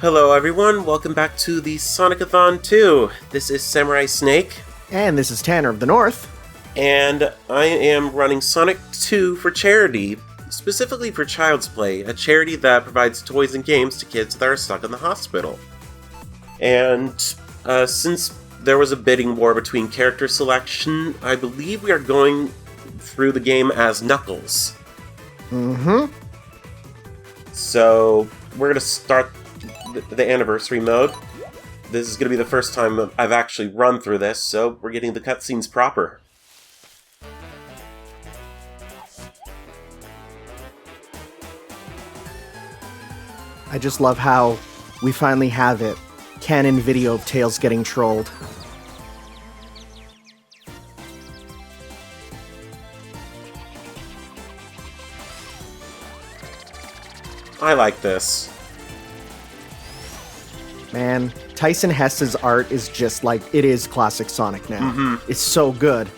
Hello everyone, welcome back to the Sonic-a-thon 2. This is Samurai Snake. And this is Tanner of the North. And I am running Sonic 2 for charity, specifically for Child's Play, a charity that provides toys and games to kids that are stuck in the hospital. And since there was a bidding war between character selection, I believe we are going through the game as Knuckles. Mm-hmm. So, we're going to start the anniversary mode. This is going to be the first time I've actually run through this, so we're getting the cutscenes proper. I just love how we finally have it. Canon video of Tails getting trolled. I like this. Man, Tyson Hess's art is just like, it is classic Sonic now. Mm-hmm. It's so good.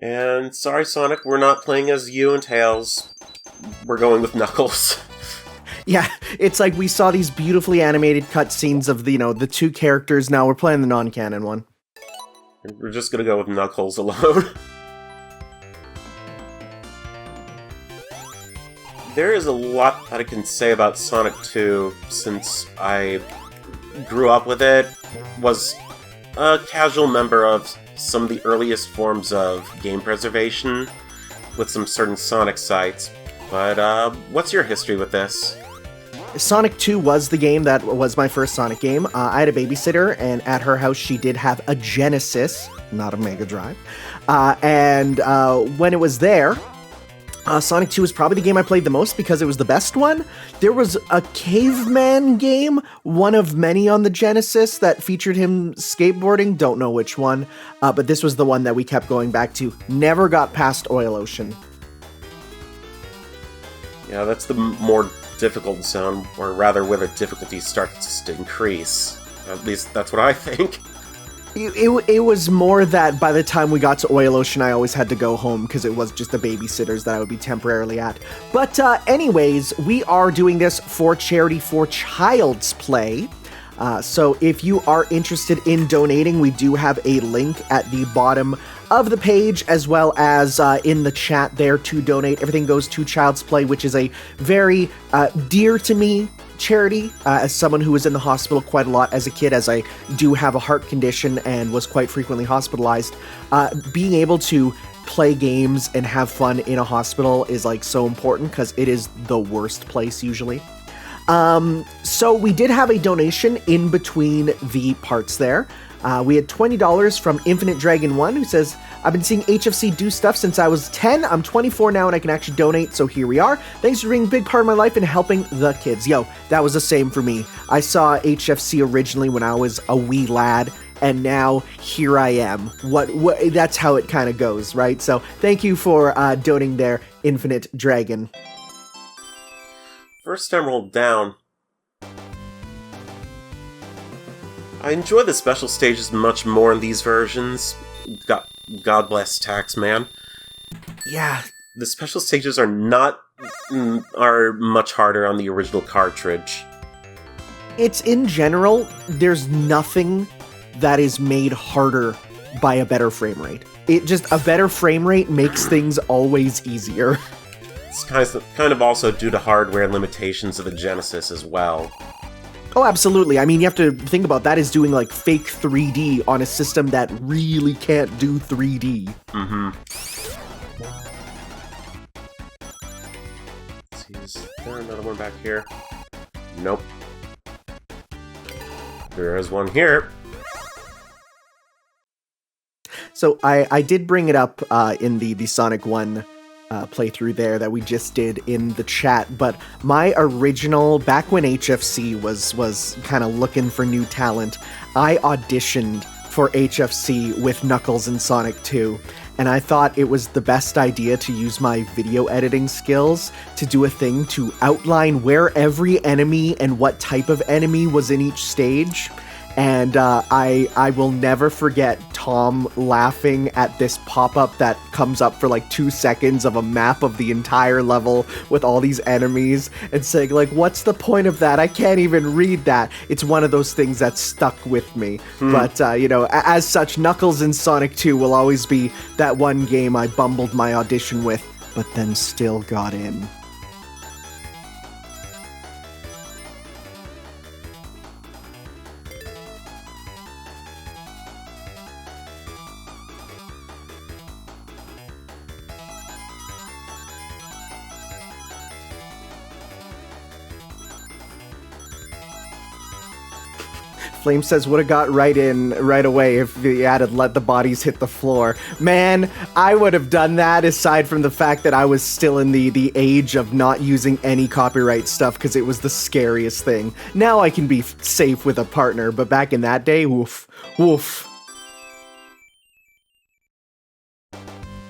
And sorry Sonic, we're not playing as you and Tails. We're going with Knuckles. Yeah, it's like we saw these beautifully animated cutscenes of the two characters. Now we're playing the non-canon one. We're just gonna go with Knuckles alone. There is a lot that I can say about Sonic 2 since I grew up with it, was a casual member of some of the earliest forms of game preservation with some certain Sonic sites. But what's your history with this? Sonic 2 was the game that was my first Sonic game. I had a babysitter, and at her house she did have a Genesis, not a Mega Drive. And when it was there, Sonic 2 was probably the game I played the most because it was the best one. There was a caveman game, one of many on the Genesis, that featured him skateboarding. Don't know which one, but this was the one that we kept going back to. Never got past Oil Ocean. Yeah, that's the more difficult zone, or rather where the difficulty starts to increase. At least that's what I think. It was more that by the time we got to Oil Ocean, I always had to go home because it was just the babysitters that I would be temporarily at. But anyways, we are doing this for charity for Child's Play. So if you are interested in donating, we do have a link at the bottom of the page, as well as in the chat there to donate. Everything goes to Child's Play, which is a very dear to me charity, as someone who was in the hospital quite a lot as a kid, as I do have a heart condition and was quite frequently hospitalized. Being able to play games and have fun in a hospital is like so important because it is the worst place usually. So we did have a donation in between the parts there. We had $20 from Infinite Dragon 1, who says, I've been seeing HFC do stuff since I was 10. I'm 24 now and I can actually donate, so here we are. Thanks for being a big part of my life and helping the kids. Yo, that was the same for me. I saw HFC originally when I was a wee lad, and now here I am. That's how it kind of goes, right? So thank you for donating there, Infinite Dragon. First emerald down. I enjoy the special stages much more in these versions. God bless Taxman. Yeah. The special stages are much harder on the original cartridge. It's in general, there's nothing that is made harder by a better frame rate. A better frame rate makes things always easier. It's kind of also due to hardware limitations of the Genesis as well. Oh, absolutely. I mean, you have to think about that as doing, like, fake 3D on a system that really can't do 3D. Mm-hmm. Let's see, is there another one back here? Nope. There is one here. So, I did bring it up in the Sonic 1 playthrough there that we just did in the chat, but my original, back when HFC was kind of looking for new talent, I auditioned for HFC with Knuckles and Sonic 2, and I thought it was the best idea to use my video editing skills to do a thing to outline where every enemy and what type of enemy was in each stage. And I will never forget Tom laughing at this pop-up that comes up for like 2 seconds of a map of the entire level with all these enemies and saying like, what's the point of that? I can't even read that. It's one of those things that stuck with me. But, as such, Knuckles in Sonic 2 will always be that one game I bumbled my audition with, but then still got in. Flame says, would have got right in right away if he added let the bodies hit the floor. Man, I would have done that aside from the fact that I was still in the age of not using any copyright stuff because it was the scariest thing. Now I can be safe with a partner, but back in that day, woof, woof.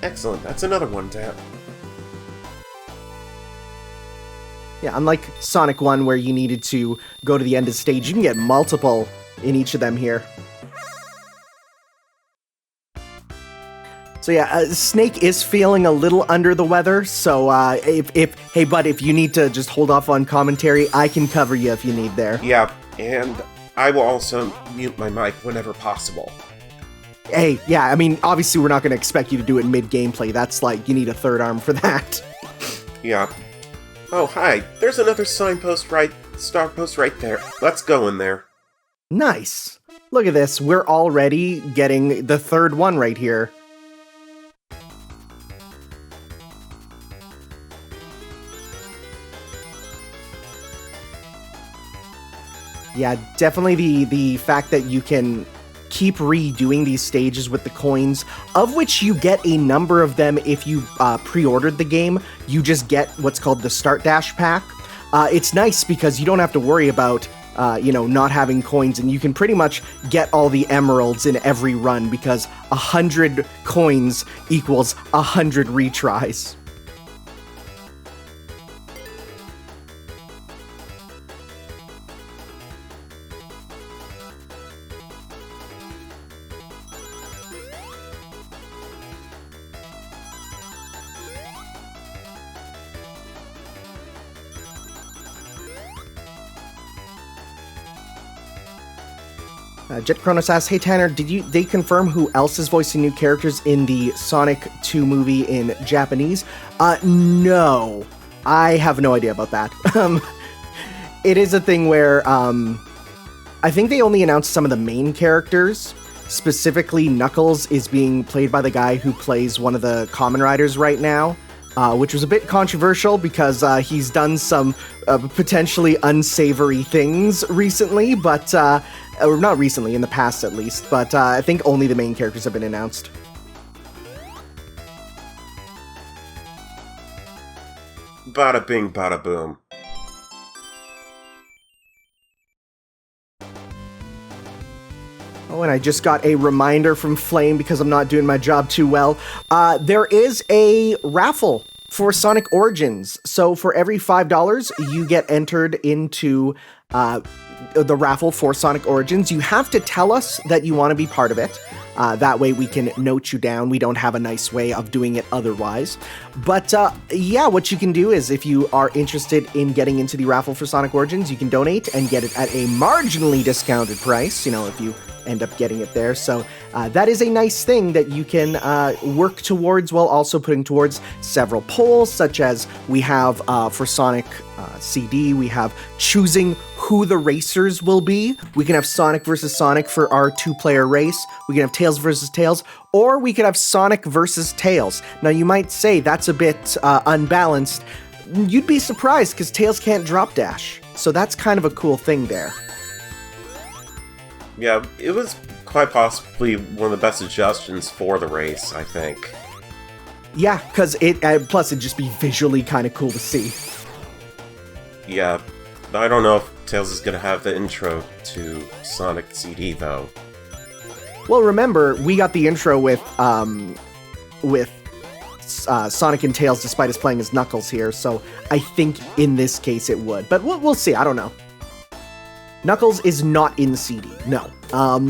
Excellent, that's another one tap. Yeah, unlike Sonic 1 where you needed to go to the end of the stage, you can get multiple in each of them here. So yeah, Snake is feeling a little under the weather, so hey bud, if you need to just hold off on commentary, I can cover you if you need there. Yeah, and I will also mute my mic whenever possible. Hey, yeah, I mean, obviously we're not going to expect you to do it mid-gameplay, that's like, you need a third arm for that. Yeah. Oh, hi, there's another signpost star post right there. Let's go in there. Nice. Look at this, we're already getting the third one right here. Yeah, definitely the fact that you can keep redoing these stages with the coins, of which you get a number of them if you pre-ordered the game. You just get what's called the Start Dash Pack. It's nice because you don't have to worry about not having coins, and you can pretty much get all the emeralds in every run because 100 coins equals 100 retries. Jet Kronos asks, hey Tanner, they confirm who else is voicing new characters in the Sonic 2 movie in Japanese? No. I have no idea about that. It is a thing where, I think they only announced some of the main characters. Specifically, Knuckles is being played by the guy who plays one of the Kamen Riders right now. Which was a bit controversial because he's done some potentially unsavory things recently, but, or not recently, in the past at least, but I think only the main characters have been announced. Bada bing, bada boom. Oh, and I just got a reminder from Flame because I'm not doing my job too well. There is a raffle for Sonic Origins. So for every $5, you get entered into the raffle for Sonic Origins. You have to tell us that you want to be part of it. That way we can note you down. We don't have a nice way of doing it otherwise. But yeah, what you can do is if you are interested in getting into the raffle for Sonic Origins, you can donate and get it at a marginally discounted price, if you end up getting it there. So that is a nice thing that you can work towards while also putting towards several polls, such as we have for Sonic CD, we have choosing who the racers will be. We can have Sonic versus Sonic for our 2-player race. We can have Tails versus Tails, or we could have Sonic versus Tails. Now you might say that's a bit unbalanced. You'd be surprised because Tails can't drop dash. So that's kind of a cool thing there. Yeah, it was quite possibly one of the best suggestions for the race, I think. Yeah, because plus it'd just be visually kind of cool to see. Yeah, I don't know if Tails is gonna have the intro to Sonic CD, though. Well, remember, we got the intro with Sonic and Tails, despite us playing as Knuckles here, so I think in this case it would. But we'll see, I don't know. Knuckles is not in CD, no.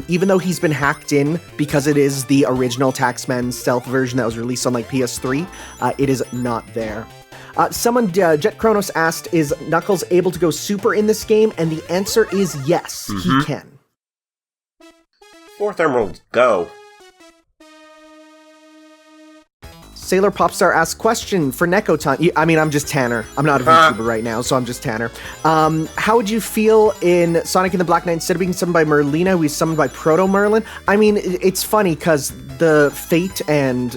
Even though he's been hacked in because it is the original Taxman stealth version that was released on like PS3, it is not there. Jet Kronos asked, is Knuckles able to go super in this game? And the answer is yes, he can. 4th Emerald, go. Sailor Popstar asks, question for Nekotan. I mean, I'm just Tanner. I'm not a VTuber right now, so I'm just Tanner. How would you feel in Sonic and the Black Knight, instead of being summoned by Merlina, he's summoned by Proto Merlin? I mean, it's funny because the Fate and,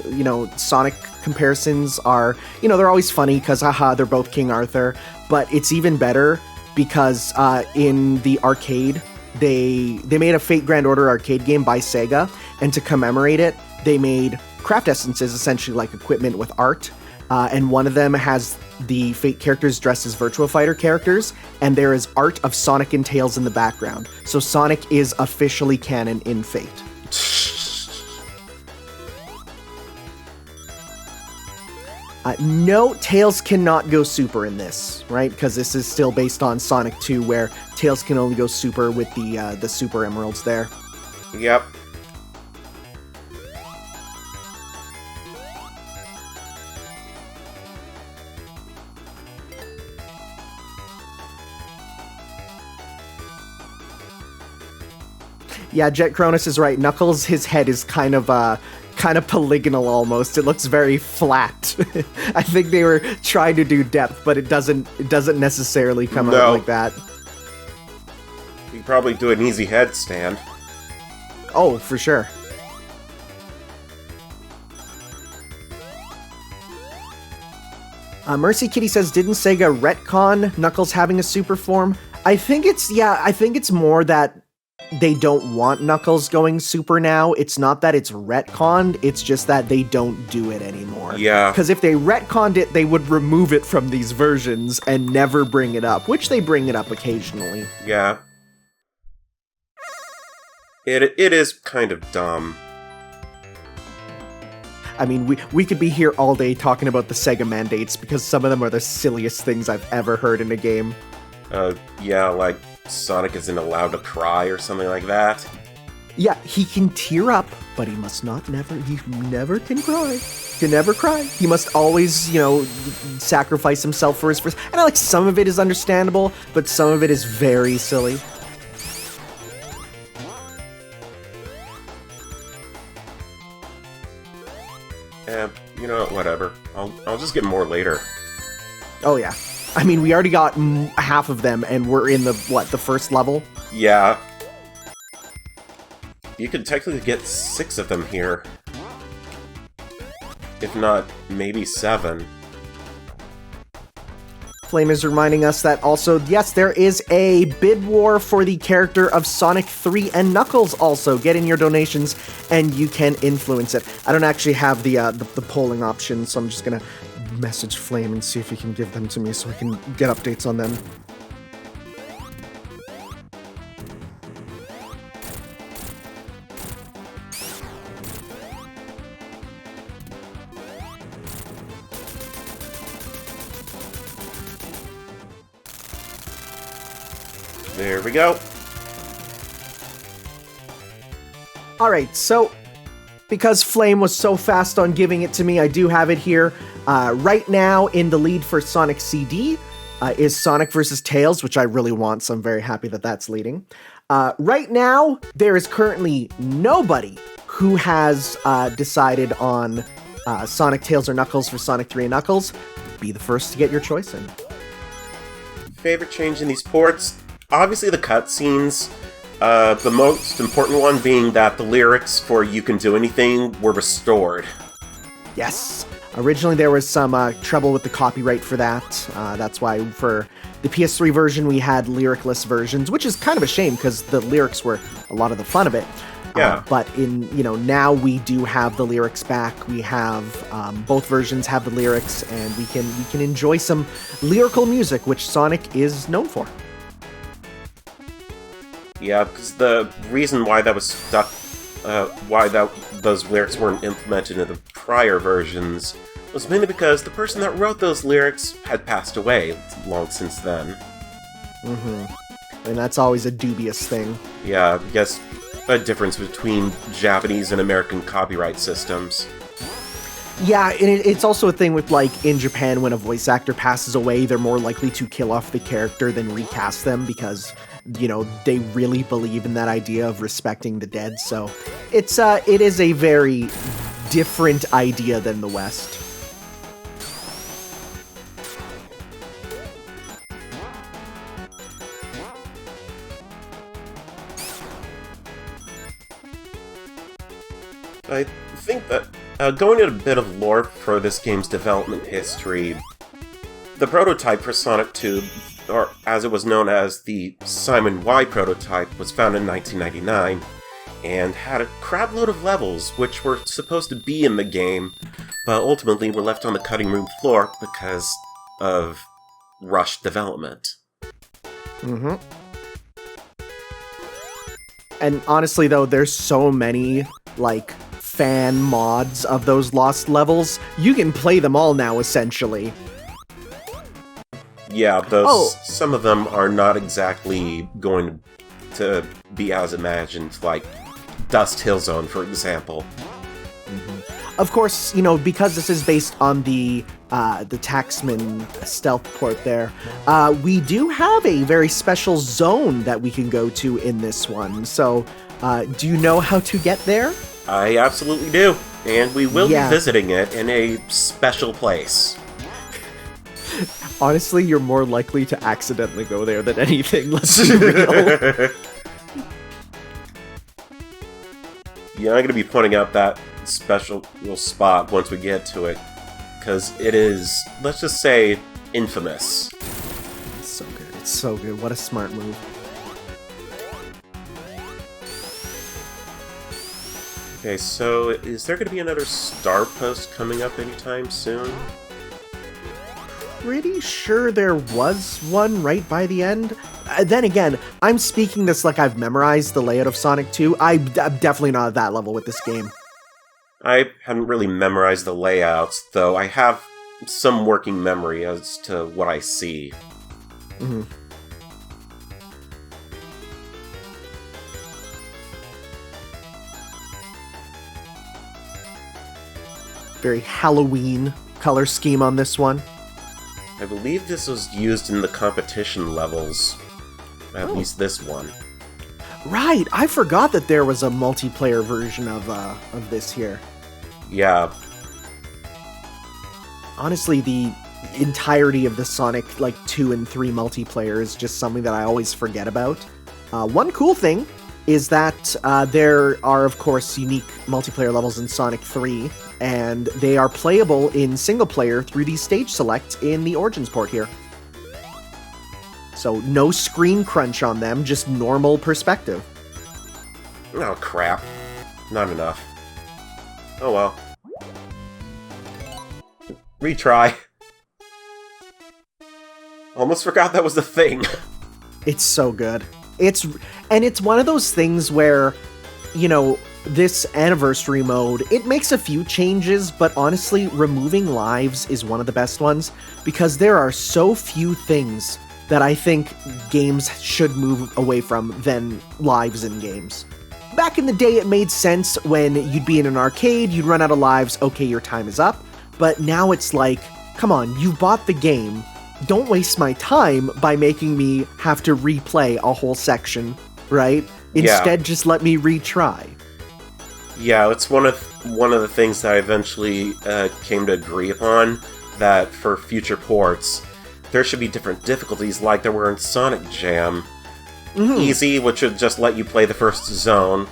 Sonic comparisons are, they're always funny because, haha, they're both King Arthur. But it's even better because in the arcade, they made a Fate Grand Order arcade game by Sega, and to commemorate it, they made craft essences, essentially like equipment with art, and one of them has the Fate characters dressed as Virtua Fighter characters, and there is art of Sonic and Tails in the background. So Sonic is officially canon in Fate. No, Tails cannot go super in this, right? Because this is still based on Sonic 2, where Tails can only go super with the Super Emeralds there. Yep. Yeah, Jet Cronus is right. Knuckles, his head is kind of polygonal almost. It looks very flat. I think they were trying to do depth, but it doesn't necessarily come out like that. You could probably do an easy headstand. Oh, for sure. Mercy Kitty says, didn't Sega retcon Knuckles having a super form? I think it's more that they don't want Knuckles going super now. It's not that it's retconned, it's just that they don't do it anymore. Yeah. Because if they retconned it, they would remove it from these versions and never bring it up, which they bring it up occasionally. Yeah. It is kind of dumb. I mean, we could be here all day talking about the Sega mandates, because some of them are the silliest things I've ever heard in a game. Yeah, like Sonic isn't allowed to cry or something like that. Yeah, he can tear up, but he never can cry. He can never cry. He must always, sacrifice himself for his friends. And like some of it is understandable, but some of it is very silly. Whatever. I'll just get more later. Oh yeah. I mean, we already got half of them, and we're in the first level? Yeah. You could technically get 6 of them here. If not, maybe 7. Flame is reminding us that also, yes, there is a bid war for the character of Sonic 3 and Knuckles also. Get in your donations, and you can influence it. I don't actually have the polling option, so I'm just gonna message Flame and see if he can give them to me so we can get updates on them. There we go. Alright, so because Flame was so fast on giving it to me, I do have it here. Right now, in the lead for Sonic CD is Sonic vs. Tails, which I really want, so I'm very happy that that's leading. Right now, there is currently nobody who has decided on Sonic, Tails, or Knuckles for Sonic 3 and Knuckles. Be the first to get your choice in. Favorite change in these ports? Obviously the cutscenes. The most important one being that the lyrics for You Can Do Anything were restored. Yes. Originally there was some trouble with the copyright for that. That's why for the PS3 version we had lyricless versions, which is kind of a shame because the lyrics were a lot of the fun of it. Yeah. But now we do have the lyrics back. We have both versions have the lyrics, and we can enjoy some lyrical music, which Sonic is known for. Yeah, because the reason why that was stuck, those lyrics weren't implemented in the prior versions was mainly because the person that wrote those lyrics had passed away long since then. Mm-hmm. And that's always a dubious thing. Yeah, I guess a difference between Japanese and American copyright systems. Yeah, and it's also a thing with, like, in Japan, when a voice actor passes away, they're more likely to kill off the character than recast them because, you know, they really believe in that idea of respecting the dead. So it is a very different idea than the West. I think that, going into a bit of lore for this game's development history, the prototype for Sonic 2, or as it was known as the Simon Y prototype, was found in 1999, and had a crapload of levels which were supposed to be in the game, but ultimately were left on the cutting room floor because of rushed development. Mm-hmm. And honestly, though, there's so many, like, fan mods of those lost levels. You can play them all now, essentially. Yeah, some of them are not exactly going to be as imagined, like Dust Hill Zone, for example. Mm-hmm. Of course, you know, because this is based on the Taxman stealth port there, we do have a very special zone that we can go to in this one. So, do you know how to get there? I absolutely do, and we will be visiting it in a special place. Honestly, you're more likely to accidentally go there than anything, let's be real. Yeah, I'm going to be pointing out that special little spot once we get to it, because it is, let's just say, infamous. It's so good. It's so good. What a smart move. Okay, so is there going to be another star post coming up anytime soon? Pretty sure there was one right by the end. Then again, I'm speaking this like I've memorized the layout of Sonic 2. I'm definitely not at that level with this game. I haven't really memorized the layouts, though I have some working memory as to what I see. Mm-hmm. Very Halloween color scheme on this one. I believe this was used in the competition levels. At least this one. Right, I forgot that there was a multiplayer version of this here. Yeah. Honestly, the entirety of the Sonic 2 and 3 multiplayer is just something that I always forget about. One cool thing is that there are, of course, unique multiplayer levels in Sonic 3, and they are playable in single-player through the stage select in the Origins port here. So no screen crunch on them, just normal perspective. Oh, crap. Not enough. Oh well. Retry. Almost forgot that was the thing. It's so good. It's one of those things where, you know, this anniversary mode, it makes a few changes, but honestly, removing lives is one of the best ones, because there are so few things that I think games should move away from than lives in games. Back in the day, it made sense when you'd be in an arcade, you'd run out of lives, okay, your time is up, but now it's like, come on, you bought the game, don't waste my time by making me have to replay a whole section, right? Instead, just let me retry. Yeah, it's one of the things that I eventually came to agree upon, that for future ports, there should be different difficulties like there were in Sonic Jam. Mm-hmm. Easy, which would just let you play the first zone.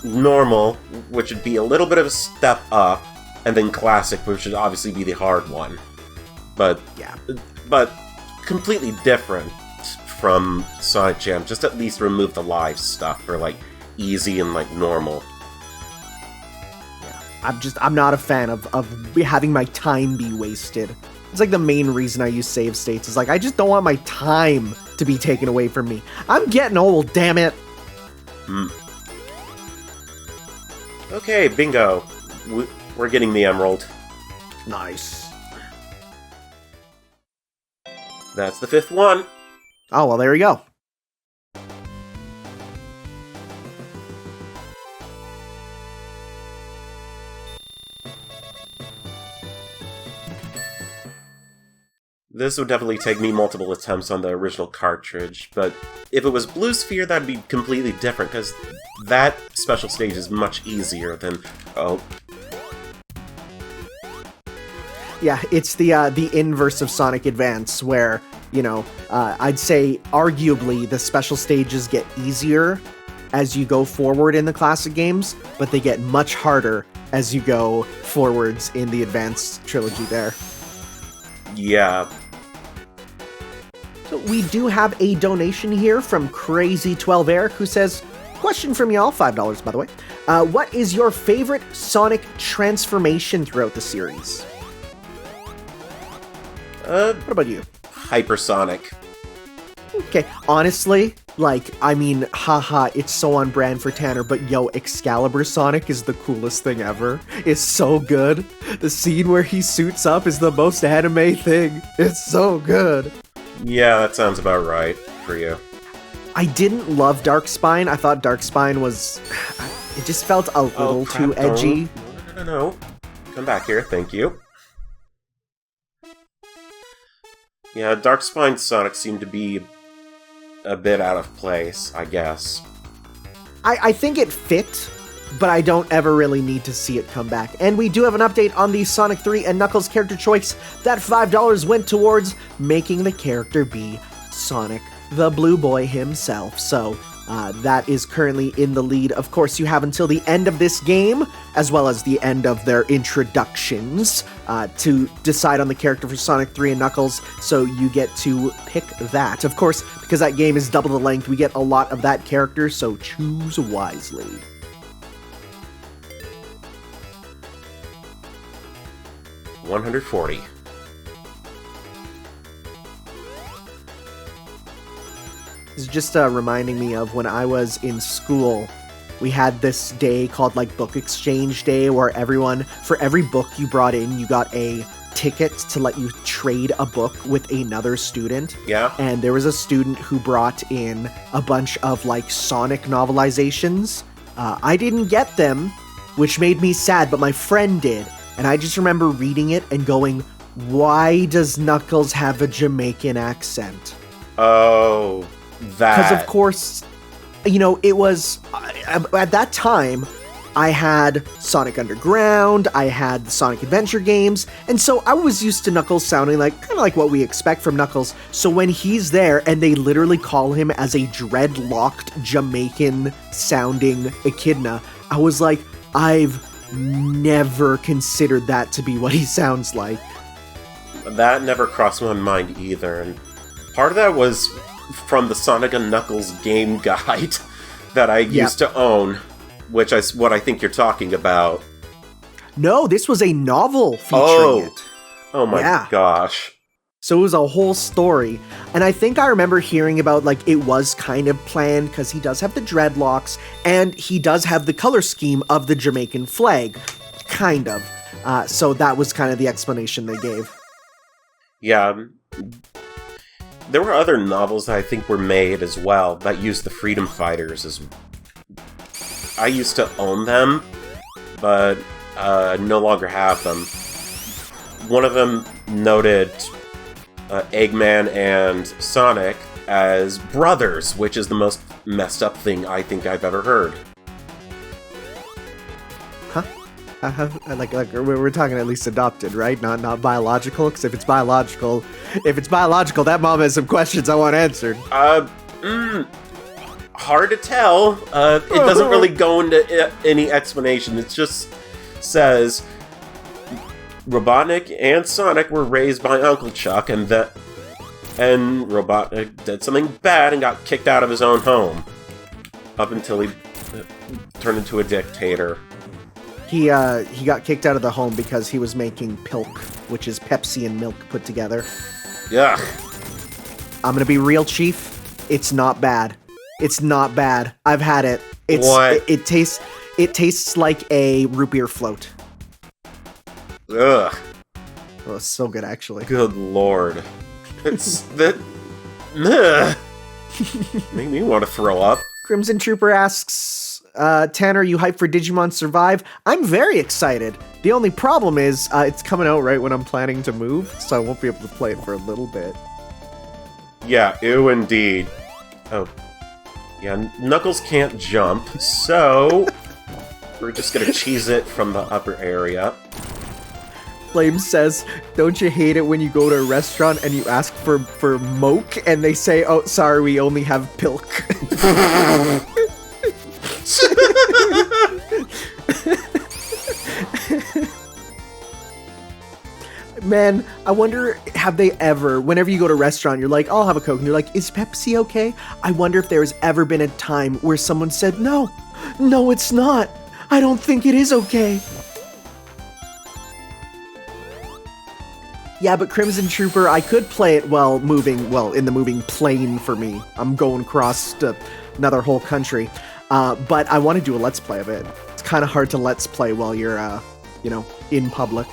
Normal, which would be a little bit of a step up. And then Classic, which would obviously be the hard one. But completely different from Sonic Jam. Just at least remove the live stuff for, like, easy and, like, normal. Yeah, I'm not a fan of having my time be wasted. It's like the main reason I use save states. Is like, I just don't want my time to be taken away from me. I'm getting old, damn it. Okay, bingo. We're getting the emerald. Nice. That's the 5th one. Oh, well, there you go. This would definitely take me multiple attempts on the original cartridge, but if it was Blue Sphere, that'd be completely different, because that special stage is much easier than... Oh. Yeah, it's the inverse of Sonic Advance, where, you know, I'd say arguably the special stages get easier as you go forward in the classic games, but they get much harder as you go forwards in the Advance trilogy there. Yeah. So we do have a donation here from Crazy12 Eric, who says, question from y'all, $5 by the way. What is your favorite Sonic transformation throughout the series? What about you? Hypersonic. Okay, honestly, like, I mean, haha, it's so on brand for Tanner, but yo, Excalibur Sonic is the coolest thing ever. It's so good. The scene where he suits up is the most anime thing. It's so good. Yeah, that sounds about right for you. I didn't love Darkspine. I thought Darkspine was... It just felt a little too edgy. No. Come back here, thank you. Yeah, Darkspine Sonic seemed to be a bit out of place, I guess. I think it fit, but I don't ever really need to see it come back. And we do have an update on the Sonic 3 and Knuckles character choice. That $5 went towards making the character be Sonic, the Blue Boy himself. So that is currently in the lead. Of course, you have until the end of this game, as well as the end of their introductions, to decide on the character for Sonic 3 and Knuckles, so you get to pick that. Of course, because that game is double the length, we get a lot of that character, so choose wisely. $140. This is just reminding me of when I was in school. We had this day called like Book Exchange Day, where everyone, for every book you brought in, you got a ticket to let you trade a book with another student. Yeah. And there was a student who brought in a bunch of like Sonic novelizations. I didn't get them, which made me sad, but my friend did. And I just remember reading it and going, why does Knuckles have a Jamaican accent? Oh, that. Because of course, you know, it was, at that time, I had Sonic Underground, I had the Sonic Adventure games, and so I was used to Knuckles sounding like, kind of like what we expect from Knuckles. So when he's there and they literally call him as a dreadlocked Jamaican sounding echidna, I was like, I've never considered that to be what he sounds like. That never crossed my mind either, and part of that was from the Sonic and Knuckles game guide that I used to own, which is what I think you're talking about. No, this was a novel featuring it. Oh my gosh. So it was a whole story. And I think I remember hearing about, like, it was kind of planned because he does have the dreadlocks and he does have the color scheme of the Jamaican flag. Kind of. So that was kind of the explanation they gave. Yeah. There were other novels that I think were made as well that used the Freedom Fighters as... I used to own them, but no longer have them. One of them noted Eggman and Sonic as brothers, which is the most messed up thing I think I've ever heard. Huh? Like we're talking at least adopted, right? Not biological. Because if it's biological, that mom has some questions I want answered. Hard to tell. It doesn't really go into any explanation. It just says Robotnik and Sonic were raised by Uncle Chuck, and Robotnik did something bad and got kicked out of his own home, up until he turned into a dictator. He got kicked out of the home because he was making Pilk, which is Pepsi and milk put together. Yeah. I'm gonna be real, Chief. It's not bad. It's not bad. I've had it. What? It tastes like a root beer float. Ugh. Oh, it's so good, actually. Good lord. It's that. Make me want to throw up. Crimson Trooper asks, Tanner, you hyped for Digimon Survive? I'm very excited. The only problem is it's coming out right when I'm planning to move, so I won't be able to play it for a little bit. Yeah, ew indeed. Oh. Yeah, Knuckles can't jump, so we're just gonna cheese it from the upper area. Flame says, don't you hate it when you go to a restaurant and you ask for moke and they say, oh, sorry, we only have pilk. Man, I wonder, have they ever, whenever you go to a restaurant, you're like, I'll have a Coke, and you're like, is Pepsi okay? I wonder if there's ever been a time where someone said, no, it's not. I don't think it is okay. Yeah, but Crimson Trooper, I could play it while moving, well, in the moving plane for me. I'm going across to another whole country. But I want to do a Let's Play of it. It's kind of hard to Let's Play while you're, in public.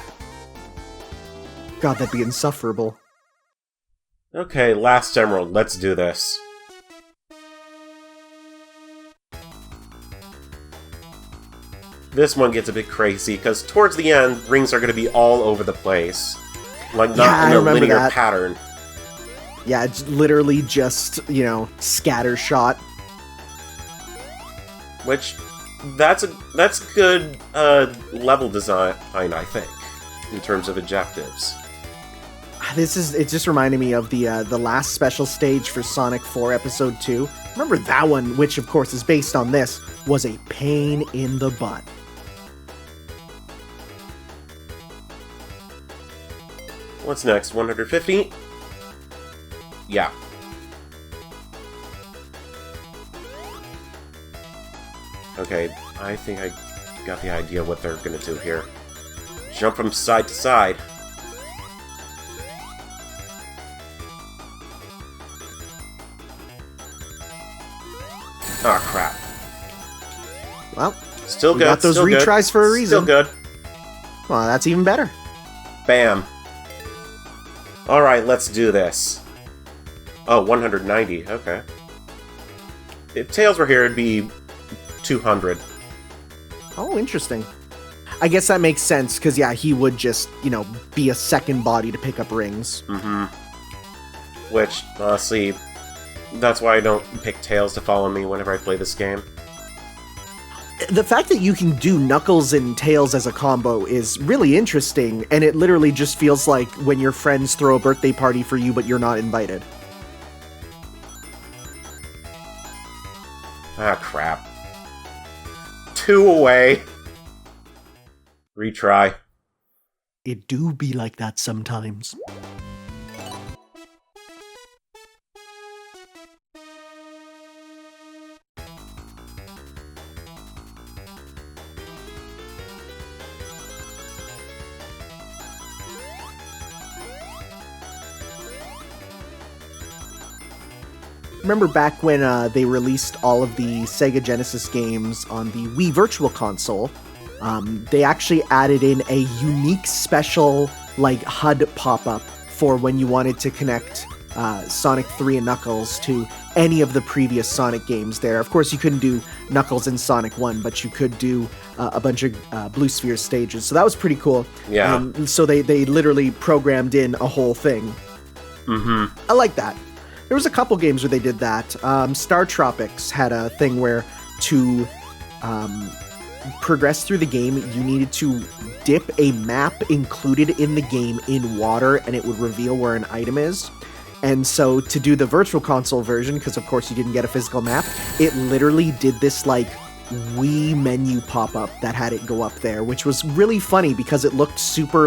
God, that'd be insufferable. Okay, last emerald. Let's do this. This one gets a bit crazy, because towards the end, rings are going to be all over the place. Like, not in a linear pattern. Yeah, it's literally just, scattershot. Which, that's good level design, I think, in terms of objectives. It just reminded me of the last special stage for Sonic 4 Episode 2. Remember that one, which of course is based on this, was a pain in the butt. What's next? 150? Yeah. Okay, I think I got the idea what they're gonna do here. Jump from side to side. Oh, crap. Well, still good. Got those retries for a reason. Still good. Well, that's even better. Bam. Alright, let's do this. Oh, 190. Okay. If Tails were here, it'd be 200. Oh, interesting. I guess that makes sense, because, yeah, he would just, be a second body to pick up rings. Mm-hmm. Which, honestly, that's why I don't pick Tails to follow me whenever I play this game. The fact that you can do Knuckles and Tails as a combo is really interesting, and it literally just feels like when your friends throw a birthday party for you, but you're not invited. Ah, crap. 2 away. Retry. It do be like that sometimes. Remember back when they released all of the Sega Genesis games on the Wii Virtual Console, they actually added in a unique special HUD pop-up for when you wanted to connect Sonic 3 and Knuckles to any of the previous Sonic games there. Of course, you couldn't do Knuckles in Sonic 1, but you could do a bunch of Blue Sphere stages, so that was pretty cool. Yeah. So they literally programmed in a whole thing. Mm-hmm. I like that. There was a couple games where they did that. Star Tropics had a thing where to progress through the game, you needed to dip a map included in the game in water, and it would reveal where an item is. And so to do the Virtual Console version, because of course you didn't get a physical map, it literally did this Wii menu pop-up that had it go up there, which was really funny because it looked super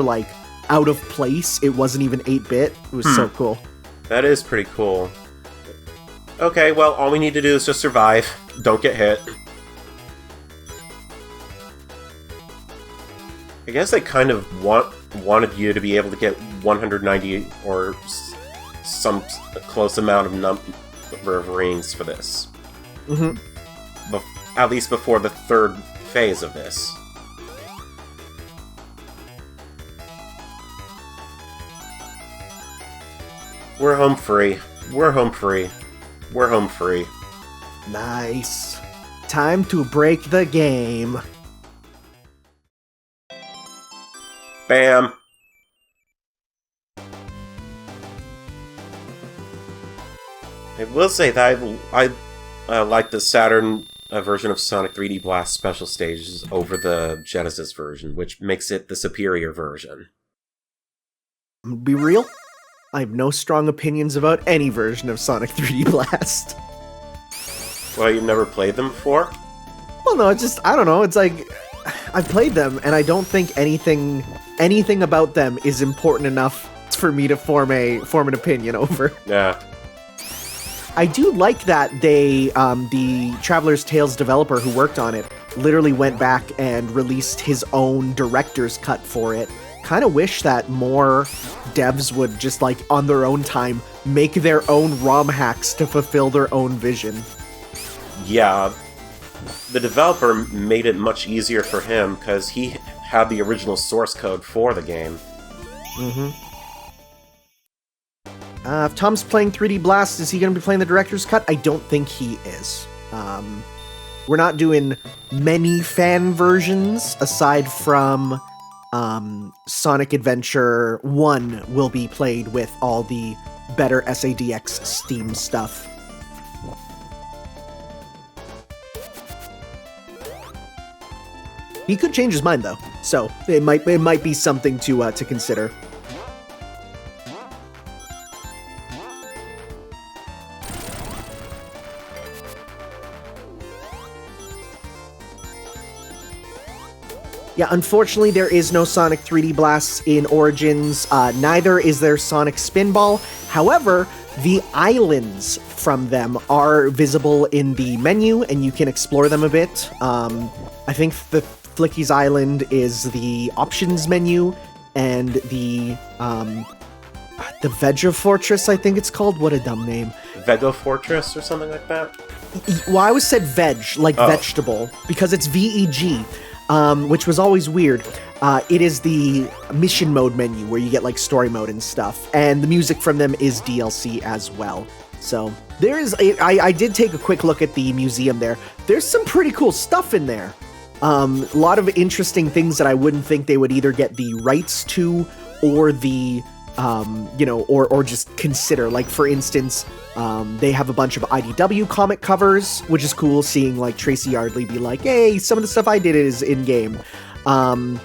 out of place. It wasn't even 8-bit. It was so cool. That is pretty cool. Okay, well, all we need to do is just survive. Don't get hit. I guess they kind of wanted you to be able to get 190 or some close amount of number of rings for this. Mm-hmm. At least before the 3rd phase of this. We're home free. We're home free. We're home free. Nice. Time to break the game. Bam! I will say that I like the Saturn version of Sonic 3D Blast special stages over the Genesis version, which makes it the superior version. Be real, I have no strong opinions about any version of Sonic 3D Blast. Well, you've never played them before? Well, no, it's just, I don't know, it's like, I've played them, and I don't think anything about them is important enough for me to form an opinion over. Yeah. I do like that they, the Traveler's Tales developer who worked on it, literally went back and released his own director's cut for it. Kind of wish that more devs would just, like, on their own time, make their own ROM hacks to fulfill their own vision. Yeah. The developer made it much easier for him, because he had the original source code for the game. Mm-hmm. If Tom's playing 3D Blast, is he going to be playing the director's cut? I don't think he is. We're not doing many fan versions, aside from Sonic Adventure 1 will be played with all the better SADX Steam stuff. He could change his mind, though, so it might be something to consider. Yeah, unfortunately, there is no Sonic 3D Blasts in Origins. Neither is there Sonic Spinball. However, the islands from them are visible in the menu, and you can explore them a bit. I think the Flicky's Island is the options menu, and the Vega Fortress, I think it's called. What a dumb name. Vega Fortress or something like that? Well, I always said veg, like vegetable, because it's VEG. Which was always weird. It is the mission mode menu where you get like story mode and stuff, and the music from them is DLC as well. So there is, I did take a quick look at the museum there. There's some pretty cool stuff in there. A lot of interesting things that I wouldn't think they would either get the rights to or the, or just consider. Like, for instance, they have a bunch of IDW comic covers, which is cool, seeing like Tracy Yardley be like, hey, some of the stuff I did is in-game. And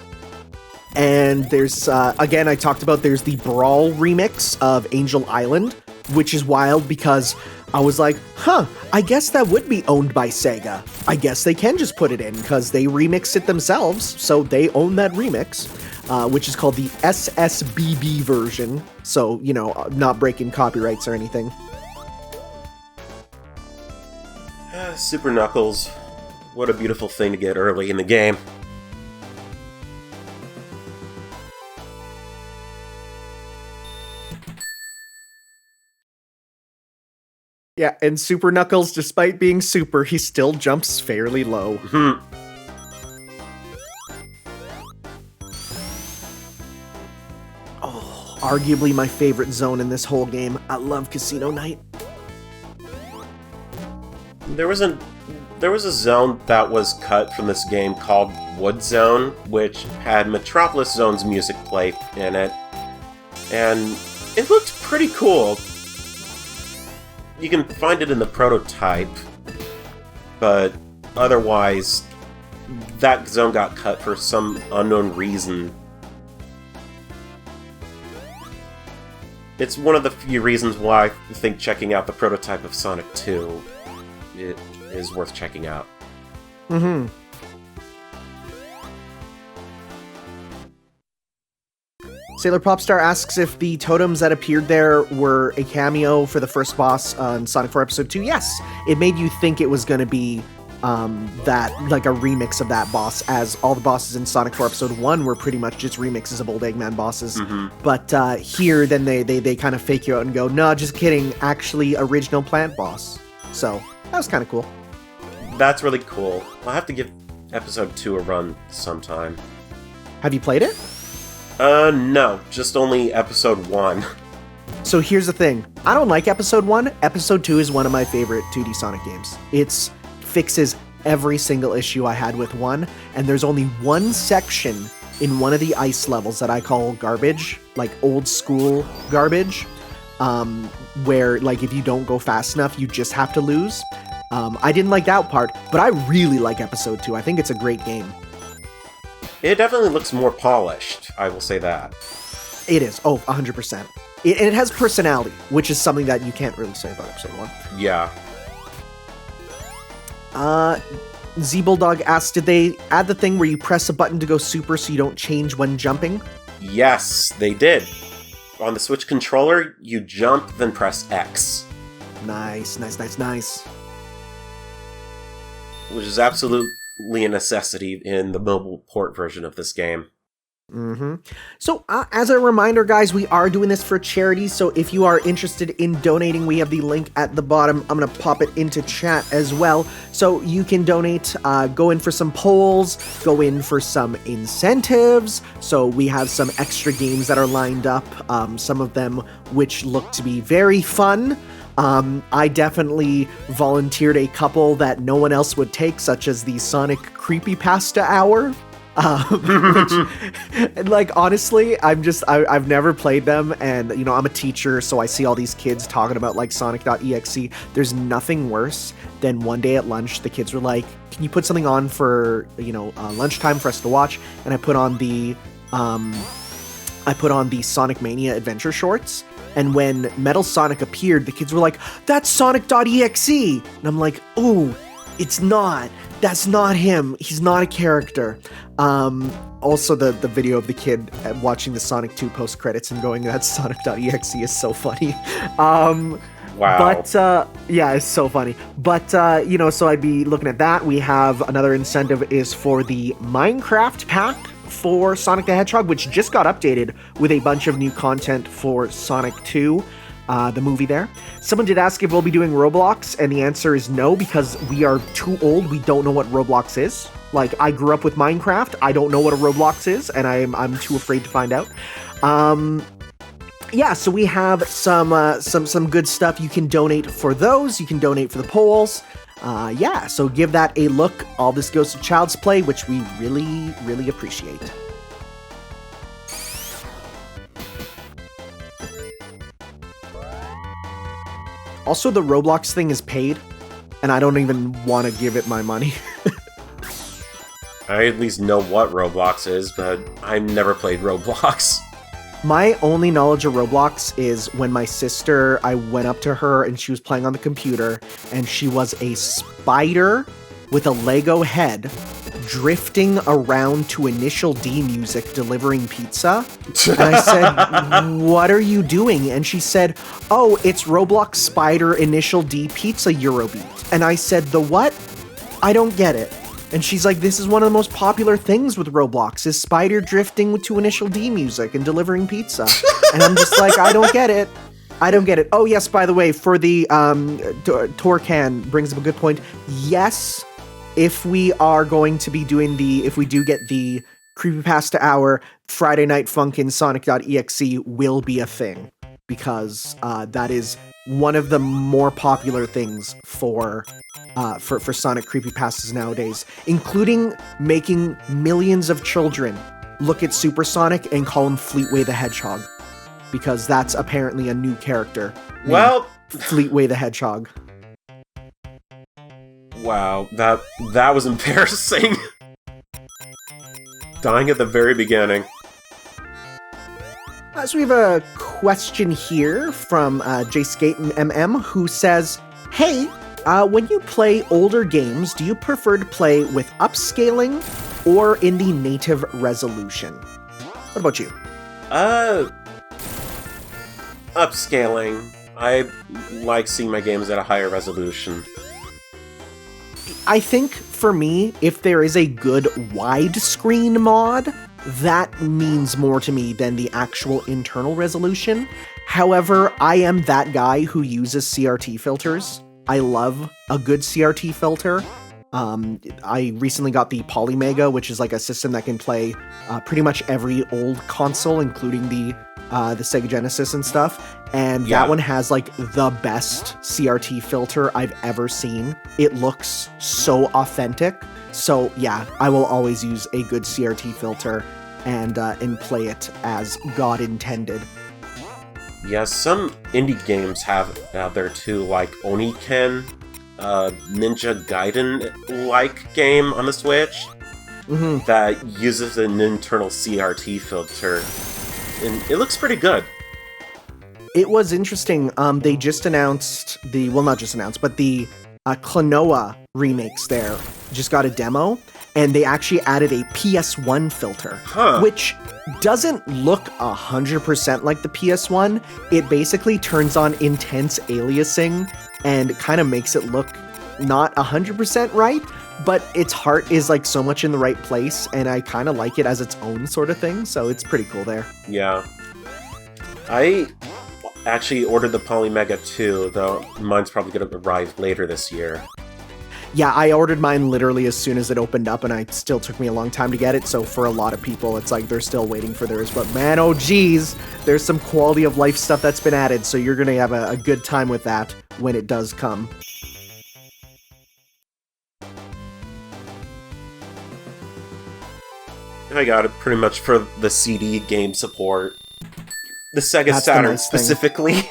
there's, again, I talked about, there's the Brawl remix of Angel Island, which is wild because I was like, I guess that would be owned by Sega. I guess they can just put it in because they remixed it themselves, so they own that remix. Which is called the SSBB version, so, not breaking copyrights or anything. Super Knuckles. What a beautiful thing to get early in the game. Yeah, and Super Knuckles, despite being super, he still jumps fairly low. Arguably my favorite zone in this whole game. I love Casino Night. There was a zone that was cut from this game called Wood Zone, which had Metropolis Zone's music play in it, and it looked pretty cool. You can find it in the prototype, but otherwise, that zone got cut for some unknown reason. It's one of the few reasons why I think checking out the prototype of Sonic 2 is worth checking out. Mm-hmm. Sailor Popstar asks if the totems that appeared there were a cameo for the first boss on Sonic 4 Episode 2. Yes, it made you think it was going to be that, like, a remix of that boss, as all the bosses in Sonic 4 Episode 1 were pretty much just remixes of old Eggman bosses. Mm-hmm. But here, then they kind of fake you out and go, no, just kidding, actually original plant boss. So, that was kind of cool. That's really cool. I'll have to give Episode 2 a run sometime. Have you played it? No, just only Episode 1. So here's the thing. I don't like Episode 1. Episode 2 is one of my favorite 2D Sonic games. It fixes every single issue I had with 1, and there's only one section in one of the ice levels that I call garbage, like old school garbage, where like if you don't go fast enough, you just have to lose. I didn't like that part, but I really like episode 2. I think it's a great game. It definitely looks more polished, I will say that. It is. Oh, 100%. It has personality, which is something that you can't really say about episode 1. Yeah. Z-Bulldog asked, did they add the thing where you press a button to go super so you don't change when jumping? Yes, they did. On the Switch controller, you jump, then press X. Nice. Which is absolutely a necessity in the mobile port version of this game. Mm-hmm. So, as a reminder, guys, we are doing this for charity, so if you are interested in donating, we have the link at the bottom. I'm going to pop it into chat as well, so you can donate, go in for some polls, go in for some incentives, so we have some extra games that are lined up, some of them which look to be very fun. I definitely volunteered a couple that no one else would take, such as the Sonic Creepypasta Hour. Which, like, honestly, I've never played them, and, you know, I'm a teacher, so I see all these kids talking about, like, Sonic.exe. There's nothing worse than one day at lunch, the kids were like, can you put something on for, you know, lunchtime for us to watch? And I put on the Sonic Mania Adventure Shorts, and when Metal Sonic appeared, the kids were like, that's Sonic.exe! And I'm like, ooh, it's not. That's not him. He's not a character. Also, the video of the kid watching the Sonic 2 post-credits and going, that's Sonic.exe is so funny. Wow. But, yeah, it's so funny. But, you know, so I'd be looking at that. We have another incentive is for the Minecraft pack for Sonic the Hedgehog, which just got updated with a bunch of new content for Sonic 2. The movie there. Someone did ask if we'll be doing Roblox, and the answer is no, because we are too old. We don't know what Roblox is. Like, I grew up with Minecraft. I don't know what a Roblox is, and I'm too afraid to find out. Yeah, so we have some good stuff. You can donate for those. You can donate for the polls. Yeah, so give that a look. All this goes to Child's Play, which we really, really appreciate. Also, the Roblox thing is paid, and I don't even want to give it my money. I at least know what Roblox is, but I've never played Roblox. My only knowledge of Roblox is when my sister, I went up to her and she was playing on the computer, and she was a spider with a Lego head drifting around to Initial D music delivering pizza. And I said, what are you doing? And she said, oh, it's Roblox Spider Initial D Pizza Eurobeat. And I said, the what? I don't get it. And she's like, this is one of the most popular things with Roblox, is Spider drifting to Initial D music and delivering pizza. And I'm just like, I don't get it. I don't get it. Oh, yes, by the way, for the Torcan brings up a good point. Yes, if we are going to be doing if we do get the Creepypasta Hour, Friday Night Funkin' Sonic.exe will be a thing, because that is one of the more popular things for Sonic creepypastas nowadays, including making millions of children look at Super Sonic and call him Fleetway the Hedgehog, because that's apparently a new character. Well, Fleetway the Hedgehog. Wow, that was embarrassing. Dying at the very beginning. So we have a question here from JSkateMM, who says, hey, when you play older games, do you prefer to play with upscaling or in the native resolution? What about you? Upscaling. I like seeing my games at a higher resolution. I think, for me, if there is a good widescreen mod, that means more to me than the actual internal resolution. However, I am that guy who uses CRT filters. I love a good CRT filter. I recently got the Polymega, which is like a system that can play pretty much every old console, including the Sega Genesis and stuff. And that one has like the best CRT filter I've ever seen. It looks so authentic. So yeah, I will always use a good CRT filter. and play it as God intended. Yeah, some indie games have it out there too, like Oniken, Ninja Gaiden-like game on the Switch that uses an internal CRT filter, and it looks pretty good. It was interesting. They just announced not just announced, but the Klonoa remakes there just got a demo, and they actually added a PS1 filter, which doesn't look 100% like the PS1. It basically turns on intense aliasing and kind of makes it look not 100% right, but its heart is like so much in the right place, and I kind of like it as its own sort of thing, so it's pretty cool there. Yeah. I actually ordered the Polymega 2, though mine's probably going to arrive later this year. Yeah, I ordered mine literally as soon as it opened up, and it still took me a long time to get it, so for a lot of people, it's like they're still waiting for theirs. But man, oh geez, there's some quality of life stuff that's been added, so you're going to have a good time with that when it does come. I got it pretty much for the CD game support. The Sega Saturn specifically.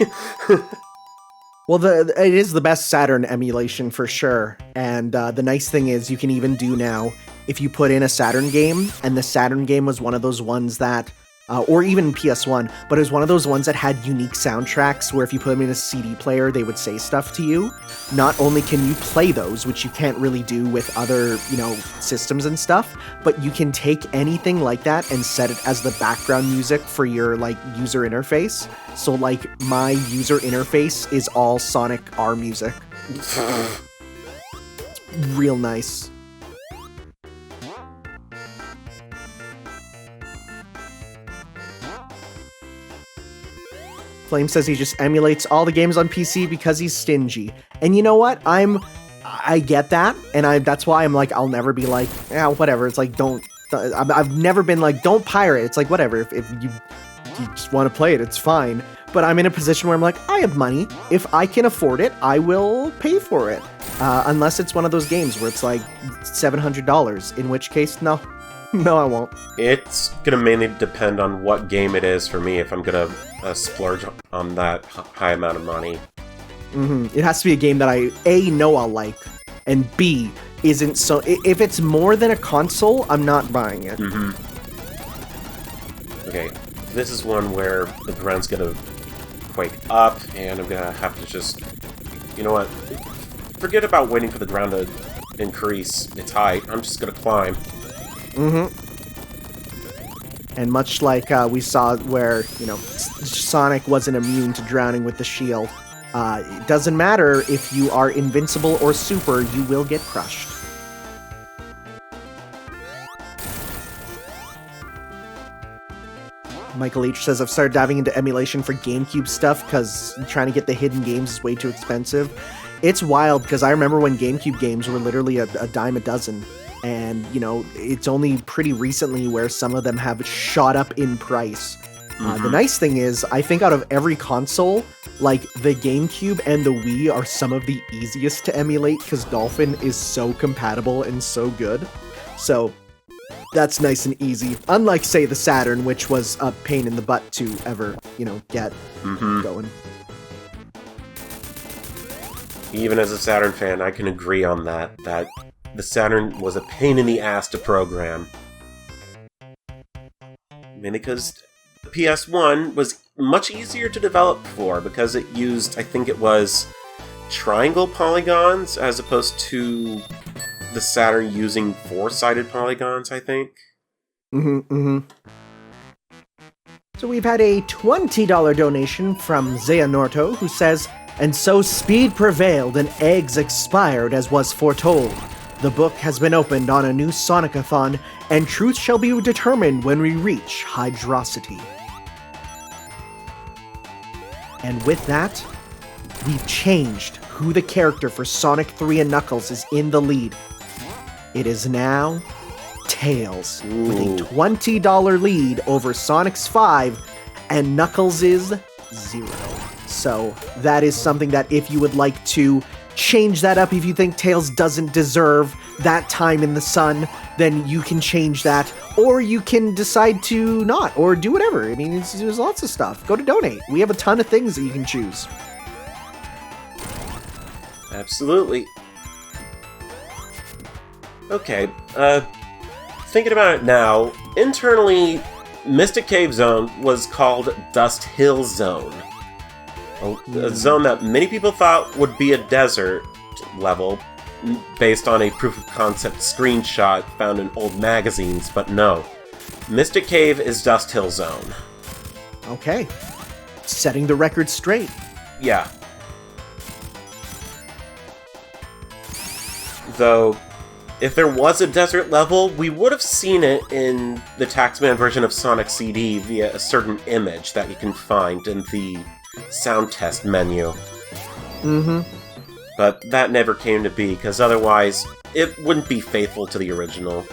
Well, it is the best Saturn emulation for sure, and the nice thing is you can even do now, if you put in a Saturn game, and the Saturn game was one of those ones that, or even PS1, but it was one of those ones that had unique soundtracks where if you put them in a CD player, they would say stuff to you. Not only can you play those, which you can't really do with other, systems and stuff, but you can take anything like that and set it as the background music for your, user interface. So, my user interface is all Sonic R music. It's real nice. Flame says he just emulates all the games on PC because he's stingy. And you know what? I get that, and that's why I'm like, I'll never be like, yeah, whatever. It's like, I've never been like, don't pirate. It's like, whatever. If you just want to play it, it's fine. But I'm in a position where I'm like, I have money. If I can afford it, I will pay for it. Unless it's one of those games where it's like $700, in which case, no. No, I won't. It's gonna mainly depend on what game it is for me if I'm gonna splurge on that high amount of money. It has to be a game that I, A, know I'll like, and B, isn't so... If it's more than a console, I'm not buying it. Okay, this is one where the ground's gonna quake up, and I'm gonna have to just... You know what? Forget about waiting for the ground to increase its height. I'm just gonna climb. And much like we saw where, Sonic wasn't immune to drowning with the shield, it doesn't matter if you are invincible or super, you will get crushed. Michael H. says, I've started diving into emulation for GameCube stuff because trying to get the hidden games is way too expensive. It's wild because I remember when GameCube games were literally a dime a dozen. And, it's only pretty recently where some of them have shot up in price. The nice thing is, I think out of every console, the GameCube and the Wii are some of the easiest to emulate because Dolphin is so compatible and so good. So, that's nice and easy. Unlike, say, the Saturn, which was a pain in the butt to ever, get going. Even as a Saturn fan, I can agree on that the Saturn was a pain in the ass to program. Mainly because the PS1 was much easier to develop for, because it used, I think it was, triangle polygons, as opposed to the Saturn using four-sided polygons, I think. So we've had a $20 donation from Zeanorto, who says, and so speed prevailed and eggs expired as was foretold. The book has been opened on a new Sonic-a-thon, and truth shall be determined when we reach Hydrosity. And with that, we've changed who the character for Sonic 3 and Knuckles is in the lead. It is now Tails, with a $20 lead over Sonic's 5, and Knuckles is 0. So that is something that if you would like to change that up if you think Tails doesn't deserve that time in the sun, then you can change that. Or you can decide to not, or do whatever. I mean, there's lots of stuff. Go to donate. We have a ton of things that you can choose. Absolutely. Okay, thinking about it now, internally, Mystic Cave Zone was called Dust Hill Zone. A zone that many people thought would be a desert level, based on a proof-of-concept screenshot found in old magazines, but no. Mystic Cave is Dust Hill Zone. Okay. Setting the record straight. Yeah. Though, if there was a desert level, we would have seen it in the Taxman version of Sonic CD via a certain image that you can find in the sound test menu. Mm-hmm. But that never came to be, because otherwise, it wouldn't be faithful to the original.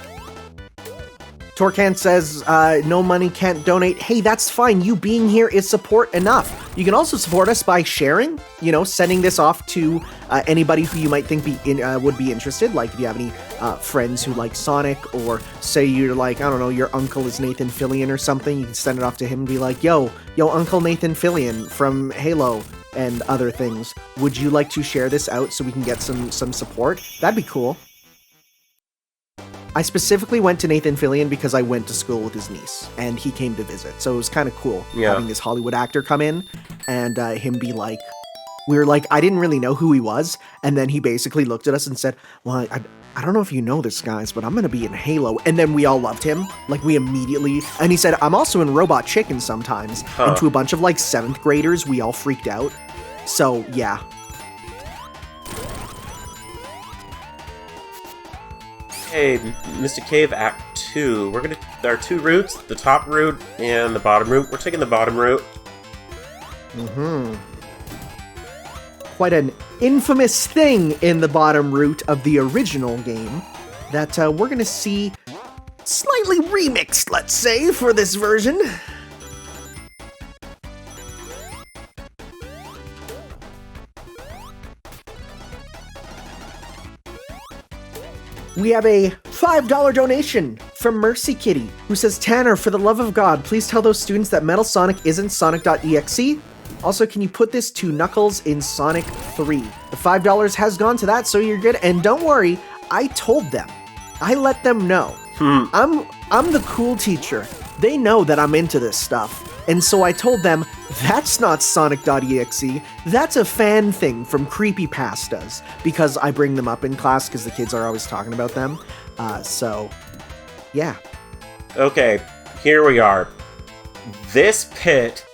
Torcan says, no money, can't donate. Hey, that's fine. You being here is support enough. You can also support us by sharing, sending this off to anybody who you might think would be interested. Like if you have any friends who like Sonic, or say you're like, I don't know, your uncle is Nathan Fillion or something. You can send it off to him and be like, yo, Uncle Nathan Fillion from Halo and other things. Would you like to share this out so we can get some support? That'd be cool. I specifically went to Nathan Fillion because I went to school with his niece, and he came to visit, so it was kind of cool having this Hollywood actor come in, and him be like, we were like, I didn't really know who he was, and then he basically looked at us and said, well, I don't know if you know this, guys, but I'm gonna be in Halo, and then we all loved him, like, we immediately, and he said, I'm also in Robot Chicken sometimes, and to a bunch of, like, 7th graders, we all freaked out, so, yeah. Hey, Mystic Cave Act 2. There are 2 routes, the top route and the bottom route. We're taking the bottom route. Mm-hmm. Quite an infamous thing in the bottom route of the original game that we're gonna see slightly remixed, let's say, for this version. We have a $5 donation from Mercy Kitty, who says, Tanner, for the love of God, please tell those students that Metal Sonic isn't Sonic.exe. Also, can you put this to Knuckles in Sonic 3? The $5 has gone to that, so you're good. And don't worry, I told them. I let them know. I'm the cool teacher. They know that I'm into this stuff. And so I told them, that's not Sonic.exe, that's a fan thing from creepypastas, because I bring them up in class because the kids are always talking about them. So, yeah. Okay, here we are. This pit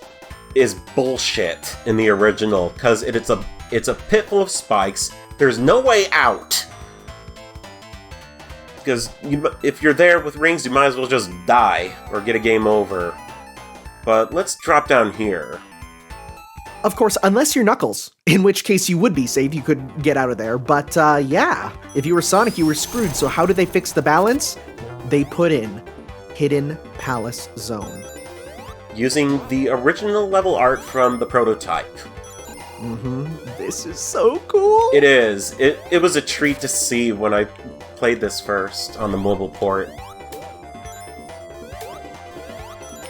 is bullshit in the original, because it's a pit full of spikes. There's no way out. Because if you're there with rings, you might as well just die, or get a game over. But let's drop down here. Of course, unless you're Knuckles, in which case you would be safe, you could get out of there. But yeah, if you were Sonic, you were screwed. So how did they fix the balance? They put in Hidden Palace Zone. Using the original level art from the prototype. This is so cool. It is. It was a treat to see when I played this first on the mobile port.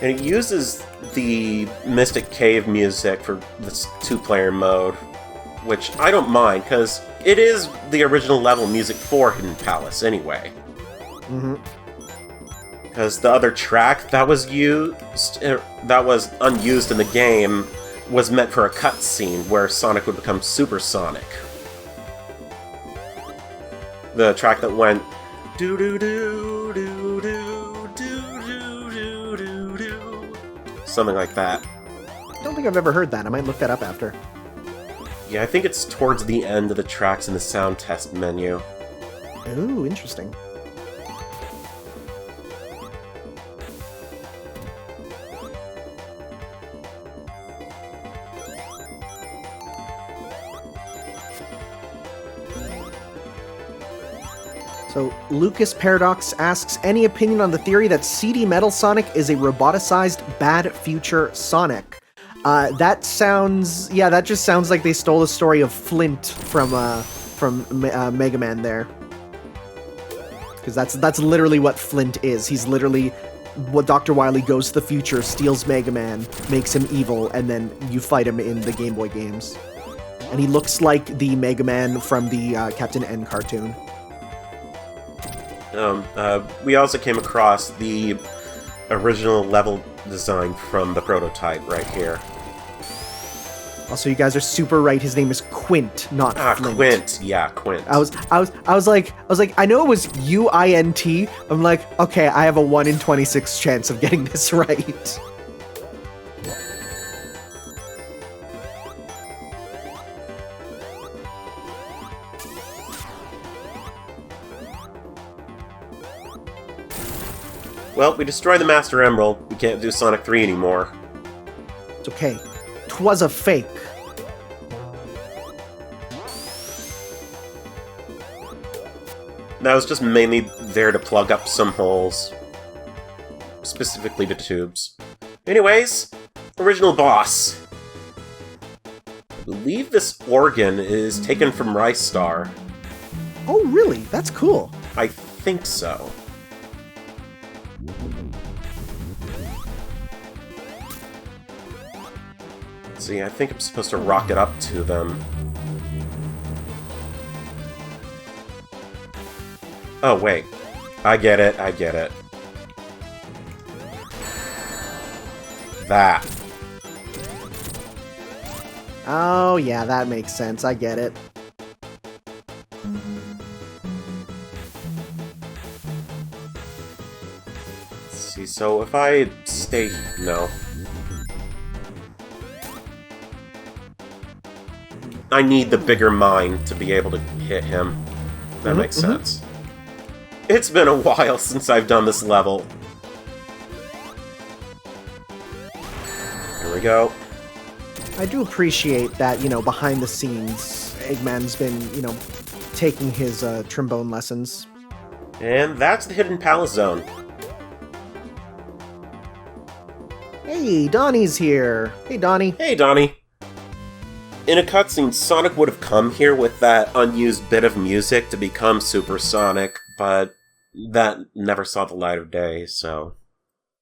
And it uses the Mystic Cave music for this 2-player mode, which I don't mind, because it is the original level music for Hidden Palace anyway. Because the other track that was unused in the game was meant for a cutscene where Sonic would become Super Sonic. The track that went doo doo doo doo doo doo doo doo doo doo, something like that. I don't think I've ever heard that. I might look that up after. Yeah, I think it's towards the end of the tracks in the sound test menu. Ooh, interesting. So, Lucas Paradox asks, any opinion on the theory that CD Metal Sonic is a roboticized Bad Future Sonic? That just sounds like they stole the story of Flint from Mega Man there. Because that's literally what Flint is. He's literally what Dr. Wily goes to the future, steals Mega Man, makes him evil, and then you fight him in the Game Boy games. And he looks like the Mega Man from the Captain N cartoon. We also came across the original level design from the prototype right here. Also, you guys are super right. His name is Quint, not Flint. Quint. Yeah, Quint. I was like, I know it was UINT. I'm like, okay, I have a 1 in 26 chance of getting this right. Well, we destroyed the Master Emerald. We can't do Sonic 3 anymore. It's okay. 'Twas a fake. That was just mainly there to plug up some holes. Specifically the tubes. Anyways, original boss. I believe this organ is taken from Rice Star. Oh, really? That's cool. I think so. See, I think I'm supposed to rock it up to them. Oh, wait. I get it. That. Oh, yeah, that makes sense. I get it. Let's see, so if I stay... No. I need the bigger mine to be able to hit him. That makes sense. It's been a while since I've done this level. Here we go. I do appreciate that, behind the scenes, Eggman's been, taking his trombone lessons. And that's the Hidden Palace Zone. Hey, Donnie's here. Hey, Donnie. Hey, Donnie. In a cutscene, Sonic would have come here with that unused bit of music to become Super Sonic, but that never saw the light of day, so...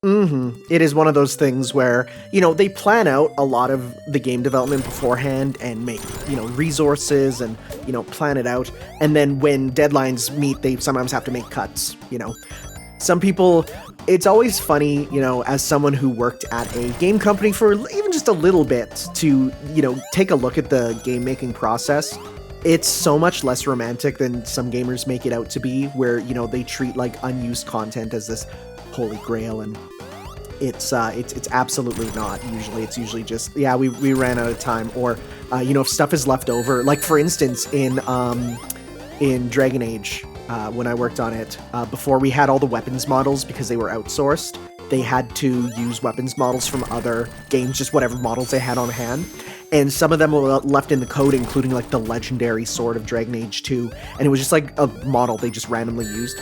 It is one of those things where, they plan out a lot of the game development beforehand and make, resources and, plan it out. And then when deadlines meet, they sometimes have to make cuts, Some people... It's always funny, as someone who worked at a game company for even just a little bit to, take a look at the game-making process. It's so much less romantic than some gamers make it out to be, where, they treat, unused content as this holy grail, and it's absolutely not, usually. It's usually just, yeah, we ran out of time, or, if stuff is left over, for instance, in Dragon Age, when I worked on it, before we had all the weapons models because they were outsourced, they had to use weapons models from other games, just whatever models they had on hand. And some of them were left in the code, including the legendary sword of Dragon Age 2. And it was just a model they just randomly used.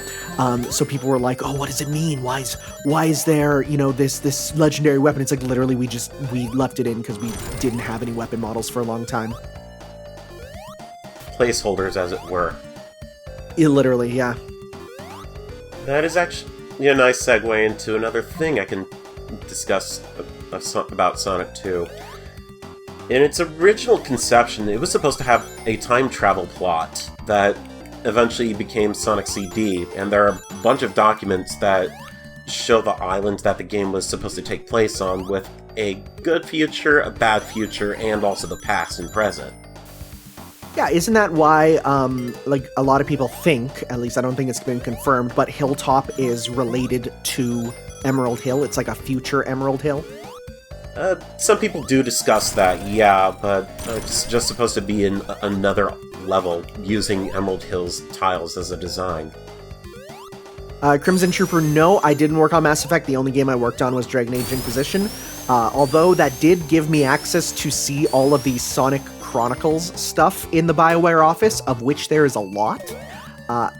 So people were like, oh, what does it mean? Why is there, this legendary weapon? It's literally we left it in because we didn't have any weapon models for a long time. Placeholders, as it were. Literally, yeah. That is actually a nice segue into another thing I can discuss about Sonic 2. In its original conception, it was supposed to have a time travel plot that eventually became Sonic CD, and there are a bunch of documents that show the island that the game was supposed to take place on, with a good future, a bad future, and also the past and present. Yeah, isn't that why, a lot of people think, at least I don't think it's been confirmed, but Hilltop is related to Emerald Hill? It's a future Emerald Hill? Some people do discuss that, yeah, but it's just supposed to be in another level, using Emerald Hill's tiles as a design. Crimson Trooper, no, I didn't work on Mass Effect. The only game I worked on was Dragon Age Inquisition. Although that did give me access to see all of the Sonic Chronicles stuff in the BioWare office, of which there is a lot.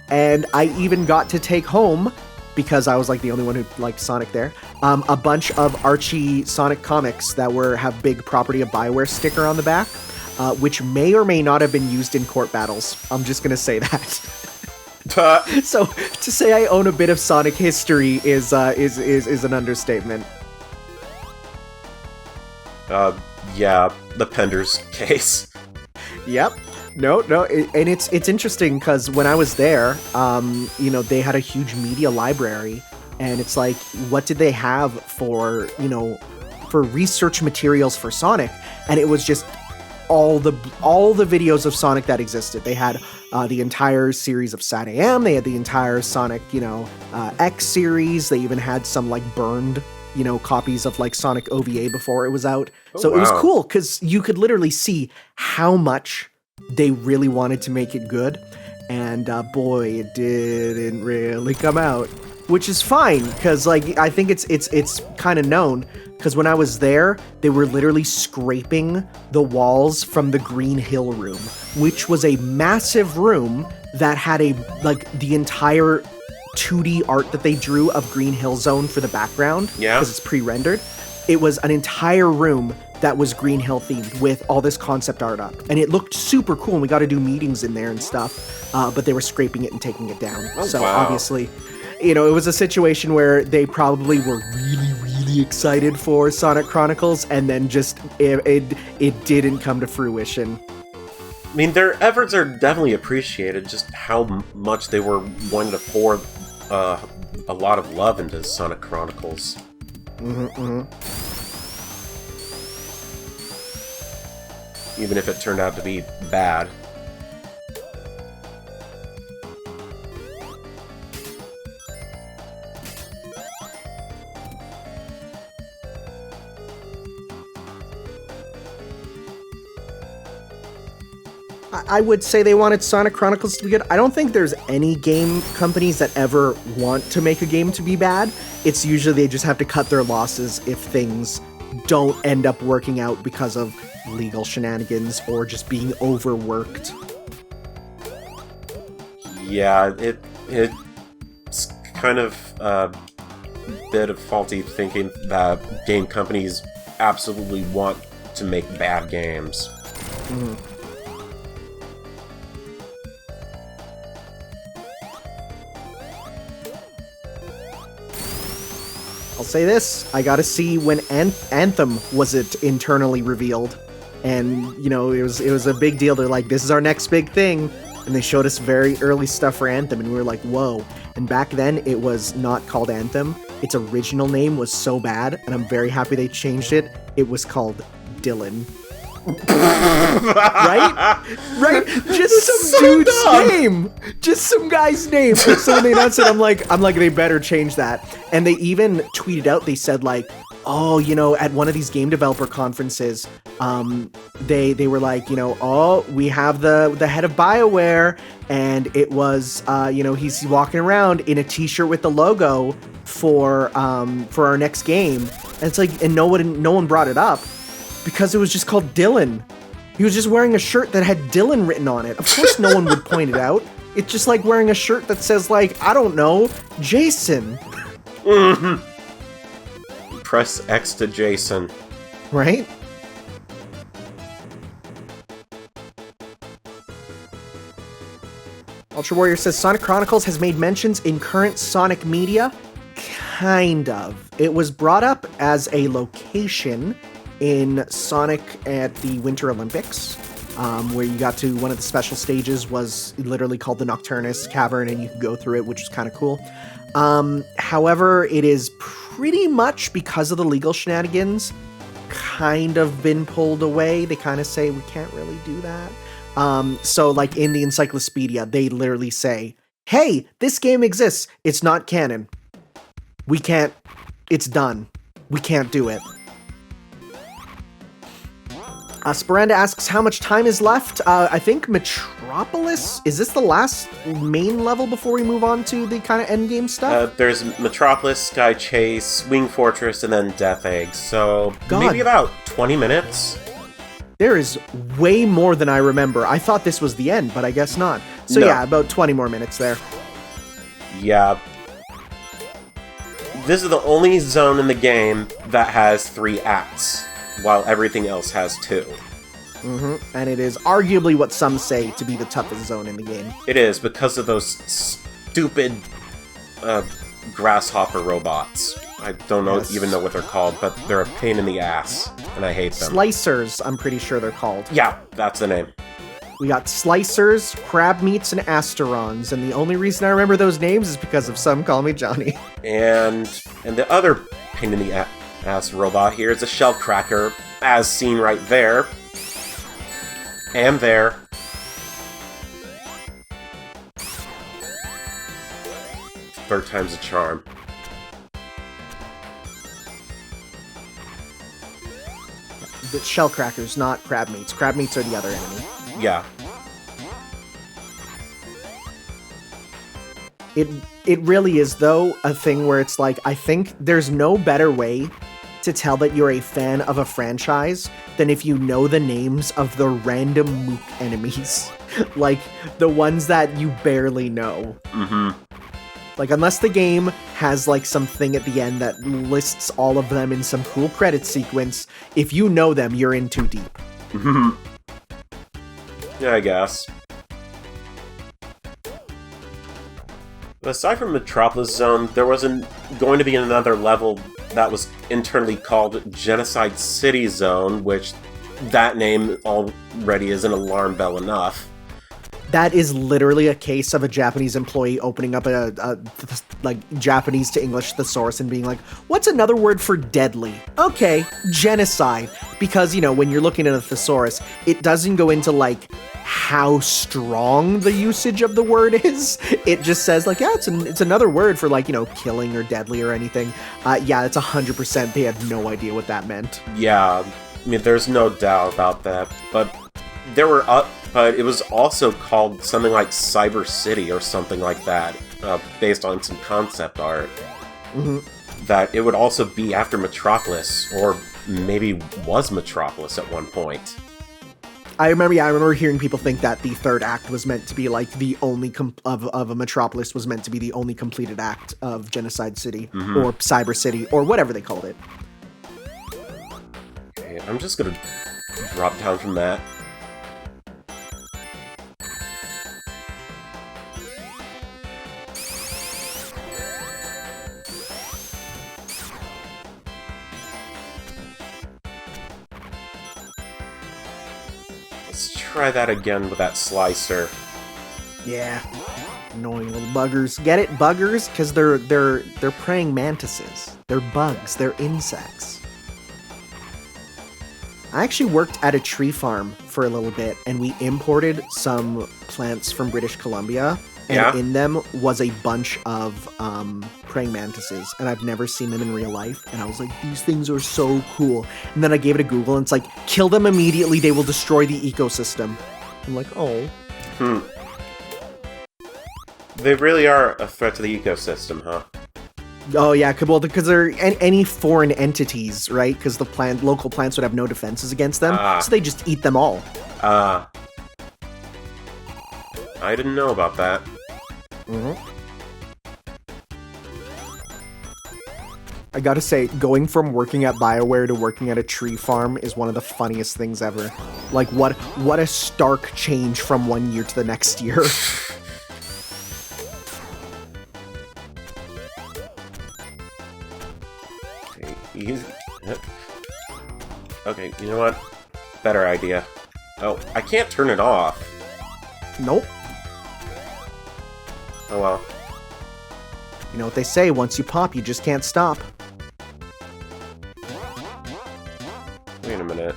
And I even got to take home because I was like the only one who liked Sonic there. A bunch of Archie Sonic comics that have big Property of Bioware sticker on the back, which may or may not have been used in court battles. I'm just gonna say that. So to say I own a bit of Sonic history is an understatement. Yeah, the Penders case. Yep. No, and it's interesting because when I was there, they had a huge media library, and it's like, what did they have for research materials for Sonic? And it was just all the videos of Sonic that existed. They had the entire series of Sat AM. They had the entire Sonic, X series. They even had some like burned, copies of like Sonic OVA before it was out. So wow. It was cool because you could literally see how much they really wanted to make it good, and boy, it didn't really come out, which is fine because like I think it's kind of known because when I was there, they were literally scraping the walls from the Green Hill room, which was a massive room that had the entire 2D art that they drew of Green Hill Zone for the background. Yeah, because it's pre-rendered. It was an entire room that was Green Hill themed with all this concept art up. And it looked super cool, and we got to do meetings in there and stuff, but they were scraping it and taking it down. Oh, so wow. Obviously, it was a situation where they probably were really, really excited for Sonic Chronicles, and then just, it didn't come to fruition. I mean, their efforts are definitely appreciated, just how much they were wanting to pour a lot of love into Sonic Chronicles. Even if it turned out to be bad. I would say they wanted Sonic Chronicles to be good. I don't think there's any game companies that ever want to make a game to be bad. It's usually they just have to cut their losses if things don't end up working out because of legal shenanigans or just being overworked. Yeah, it's kind of a bit of faulty thinking that game companies absolutely want to make bad games. I'll say this, I gotta see when Anthem was it internally revealed. And, it was a big deal. They're like, this is our next big thing. And they showed us very early stuff for Anthem, and we were like, whoa. And back then, it was not called Anthem. Its original name was so bad, and I'm very happy they changed it. It was called Dylan. Right? Just some dude's name. Just some guy's name. And so when they announced it, I'm like, they better change that. And they even tweeted out, they said like, oh, at one of these game developer conferences, they were like, we have the head of BioWare, and it was, he's walking around in a t-shirt with the logo for our next game. And it's like, and no one brought it up because it was just called Dylan. He was just wearing a shirt that had Dylan written on it. Of course no one would point it out. It's just like wearing a shirt that says like, I don't know, Jason. Press X to Jason. Right? Ultra Warrior says, Sonic Chronicles has made mentions in current Sonic media. Kind of. It was brought up as a location in Sonic at the Winter Olympics, where you got to one of the special stages was literally called the Nocturnus Cavern, and you could go through it, which was kind of cool. However, it is pretty much because of the legal shenanigans kind of been pulled away. They kind of say we can't really do that. So like in the encyclopedia, they literally say, hey, this game exists. It's not canon. We can't, it's done. We can't do it. Speranda asks how much time is left. I think Metropolis, is this the last main level before we move on to the kind of endgame stuff? There's Metropolis, Sky Chase, Wing Fortress, and then Death Egg. So maybe about 20 minutes. There is way more than I remember. I thought this was the end, but I guess not. So yeah, about 20 more minutes there. Yeah. This is the only zone in the game that has 3 acts, while everything else has 2. And it is arguably what some say to be the toughest zone in the game. It is, because of those stupid grasshopper robots. I don't even know what they're called, but they're a pain in the ass, and I hate them. Slicers, I'm pretty sure they're called. Yeah, that's the name. We got Slicers, Crab Meats, and Asterons, and the only reason I remember those names is because of Some Call Me Johnny. And the other pain in the ass robot here is a shell cracker, as seen right there. And there. Third time's a charm. The shell crackers, not crab meats. Crab meats are the other enemy. Yeah. It really is, though, a thing where it's like, I think there's no better way to tell that you're a fan of a franchise than if you know the names of the random mook enemies. Like, the ones that you barely know. Like, unless the game has, like, something at the end that lists all of them in some cool credit sequence, if you know them, you're in too deep. Yeah, I guess. But aside from Metropolis Zone, there wasn't going to be another level that was internally called Genocide City Zone, which that name already is an alarm bell enough. That is literally a case of a Japanese employee opening up a Japanese to English thesaurus and being like, what's another word for deadly? Okay, genocide. Because, you know, when you're looking at a thesaurus, it doesn't go into, like, how strong the usage of the word is. It just says, like, yeah, it's another word for, like, you know, killing or deadly or anything. Yeah, it's 100%. They had no idea what that meant. Yeah, I mean, there's no doubt about that. But but it was also called something like Cyber City or something like that, based on some concept art. That it would also be after Metropolis, or maybe was Metropolis at one point. I remember hearing people think that the third act was meant to be like the only of a Metropolis was meant to be the only completed act of Genocide City or Cyber City or whatever they called it. Okay, I'm just gonna drop down from that. Let's try that again with that slicer. Yeah. Annoying little buggers. Get it, buggers? Because they're praying mantises. They're bugs. They're insects. I actually worked at a tree farm for a little bit, and we imported some plants from British Columbia, and in them was a bunch of praying mantises, and I've never seen them in real life, and I was like, these things are so cool. And then I gave it a Google, and it's like, kill them immediately, they will destroy the ecosystem. I'm like, oh. They really are a threat to the ecosystem, huh? Oh yeah, well, because they're any foreign entities, right? Because the local plants would have no defenses against them, so they just eat them all. I didn't know about that. I gotta say, going from working at BioWare to working at a tree farm is one of the funniest things ever. Like, what a stark change from one year to the next year. Okay, you know what? Better idea. Oh, I can't turn it off. Nope. Oh well. You know what they say, once you pop, you just can't stop. Wait a minute.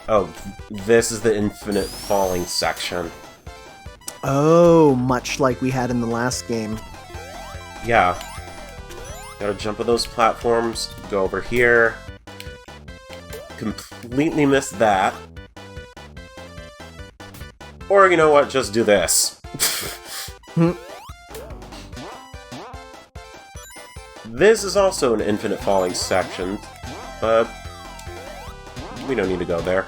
Oh, this is the infinite falling section. Oh, much like we had in the last game. Yeah. Gotta jump on those platforms, go over here. Completely missed that. Or, you know what, just do this. This is also an infinite falling section, but we don't need to go there.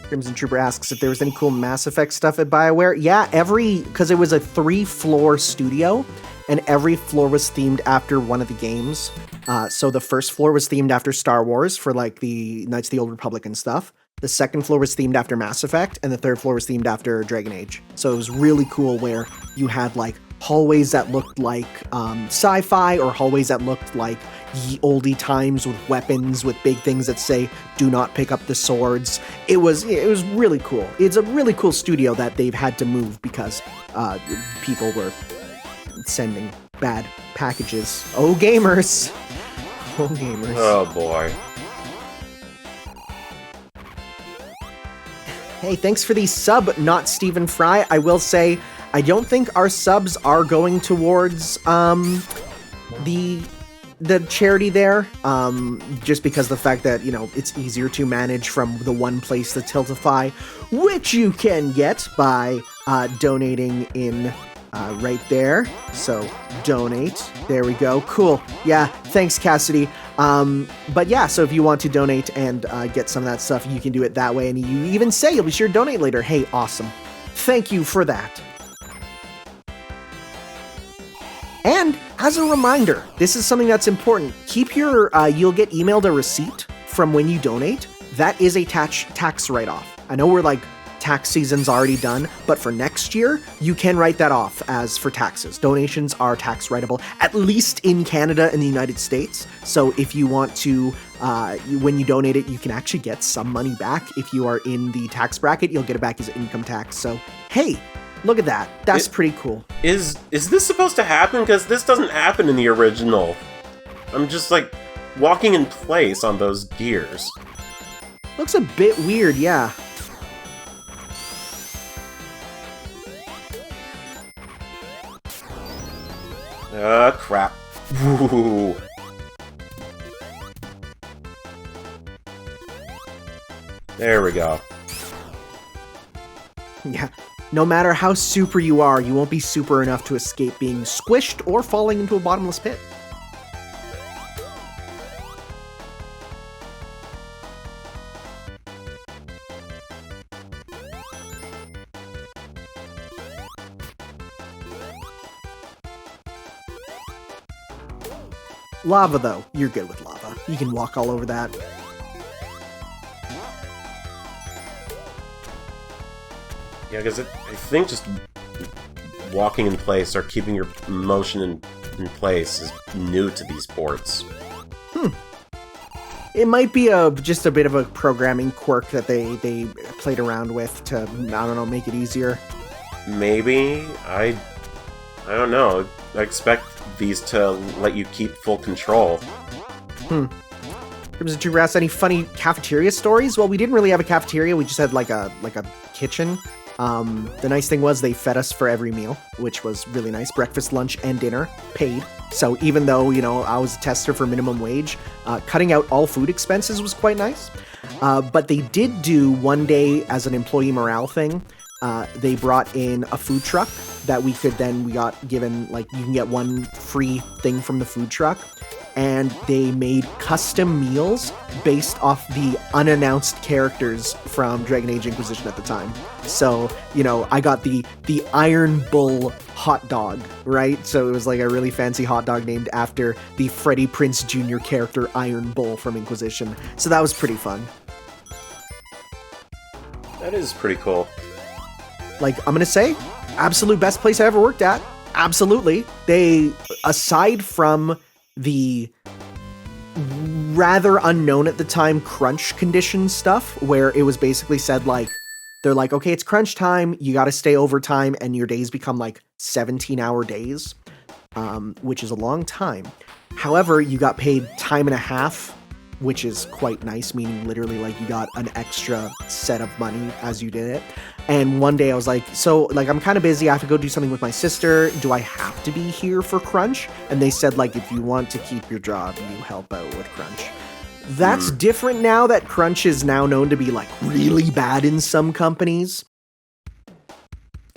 Crimson Trooper asks if there was any cool Mass Effect stuff at BioWare. Yeah, because it was a 3-floor studio, and every floor was themed after one of the games. So the first floor was themed after Star Wars for like the Knights of the Old Republic and stuff. The second floor was themed after Mass Effect, and the third floor was themed after Dragon Age. So it was really cool where you had like hallways that looked like sci-fi, or hallways that looked like ye oldie times with weapons with big things that say "Do not pick up the swords." It was really cool. It's a really cool studio that they've had to move because people were sending bad packages. Oh, gamers! Oh, gamers! Oh boy. Hey, thanks for the sub, not Stephen Fry. I will say, I don't think our subs are going towards the charity there, just because the fact that, you know, it's easier to manage from the one place, the Tiltify, which you can get by donating in right there. So donate. There we go. Cool. Yeah. Thanks, Cassidy. But yeah, so if you want to donate and get some of that stuff, you can do it that way. And you even say you'll be sure to donate later. Hey, awesome. Thank you for that. And as a reminder, this is something that's important. Keep your, you'll get emailed a receipt from when you donate. That is a tax write-off. I know we're like, tax season's already done, but for next year, you can write that off as for taxes. Donations are tax writable, at least in Canada and the United States. So if you want to, when you donate it, you can actually get some money back. If you are in the tax bracket, you'll get it back as income tax. So, hey, look at that. That's pretty cool. Is this supposed to happen? Because this doesn't happen in the original. I'm just like walking in place on those gears. Looks a bit weird, yeah. Crap. Woo. There we go. Yeah. No matter how super you are, you won't be super enough to escape being squished or falling into a bottomless pit. Lava, though. You're good with lava. You can walk all over that. Yeah, because I think just walking in place or keeping your motion in place is new to these ports. It might be just a bit of a programming quirk that they played around with to, I don't know, make it easier. Maybe. I don't know. I expect these to let you keep full control. Crimson Trooper asks, any funny cafeteria stories? Well, we didn't really have a cafeteria. We just had like a kitchen. The nice thing was they fed us for every meal, which was really nice. Breakfast, lunch, and dinner paid. So even though, you know, I was a tester for minimum wage, cutting out all food expenses was quite nice. But they did do one day as an employee morale thing. They brought in a food truck that we got given, like, you can get one free thing from the food truck. And they made custom meals based off the unannounced characters from Dragon Age Inquisition at the time. So, you know, I got the Iron Bull hot dog, right? So it was like a really fancy hot dog named after the Freddie Prinze Jr. character Iron Bull from Inquisition. So that was pretty fun. That is pretty cool. Like, I'm gonna say, absolute best place I ever worked at. Absolutely. They, aside from the rather unknown at the time crunch condition stuff, where it was basically said, like, they're like, okay, it's crunch time, you gotta stay overtime, and your days become like 17-hour days, which is a long time. However, you got paid time and a half, which is quite nice, meaning literally like you got an extra set of money as you did it. And one day I was like, so like I'm kind of busy, I have to go do something with my sister, do I have to be here for crunch? And they said, like, if you want to keep your job, you help out with crunch. That's different now that crunch is now known to be like really bad in some companies.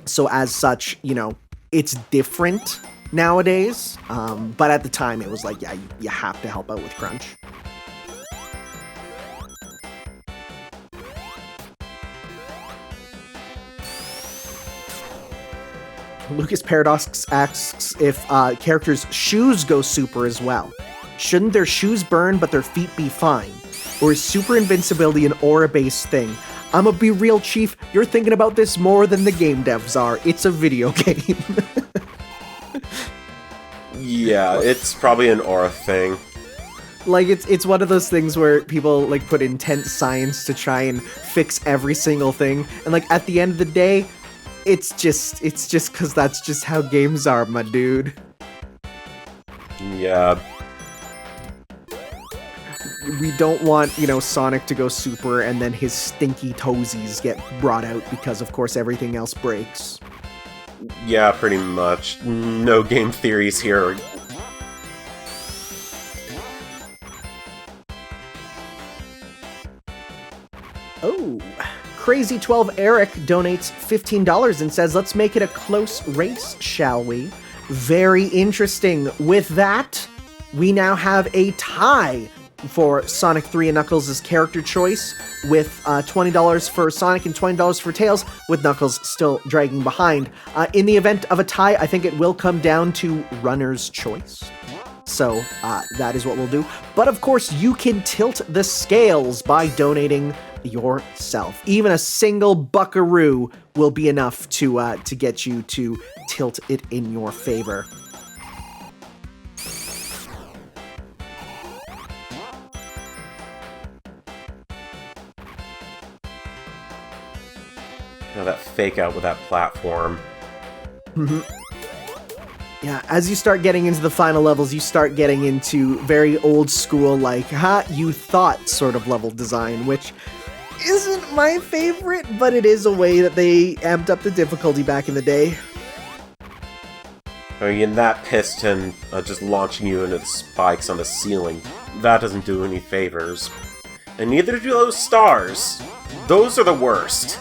So as such, you know, it's different nowadays. But at the time it was like, yeah, you have to help out with crunch. Lucas Paradox asks if characters' shoes go super as well. Shouldn't their shoes burn but their feet be fine? Or is super invincibility an aura-based thing? I'ma be real, Chief, you're thinking about this more than the game devs are. It's a video game. Yeah, it's probably an aura thing. Like, it's one of those things where people, like, put intense science to try and fix every single thing. And, like, at the end of the day, it's just because that's just how games are, my dude. Yeah. We don't want, you know, Sonic to go super and then his stinky toesies get brought out because, of course, everything else breaks. Yeah, pretty much. No game theories here. Oh, Crazy12 Eric donates $15 and says, let's make it a close race, shall we? Very interesting. With that, we now have a tie for Sonic 3 and Knuckles' character choice, with $20 for Sonic and $20 for Tails, with Knuckles still dragging behind. In the event of a tie, I think it will come down to runner's choice. So that is what we'll do. But of course, you can tilt the scales by donating yourself. Even a single buckaroo will be enough to get you to tilt it in your favor. Oh, that fake out with that platform. Yeah, as you start getting into the final levels, you start getting into very old school, like, you thought sort of level design, which isn't my favorite, but it is a way that they amped up the difficulty back in the day. I mean, that piston just launching you into the spikes on the ceiling, that doesn't do any favors. And neither do those stars. Those are the worst.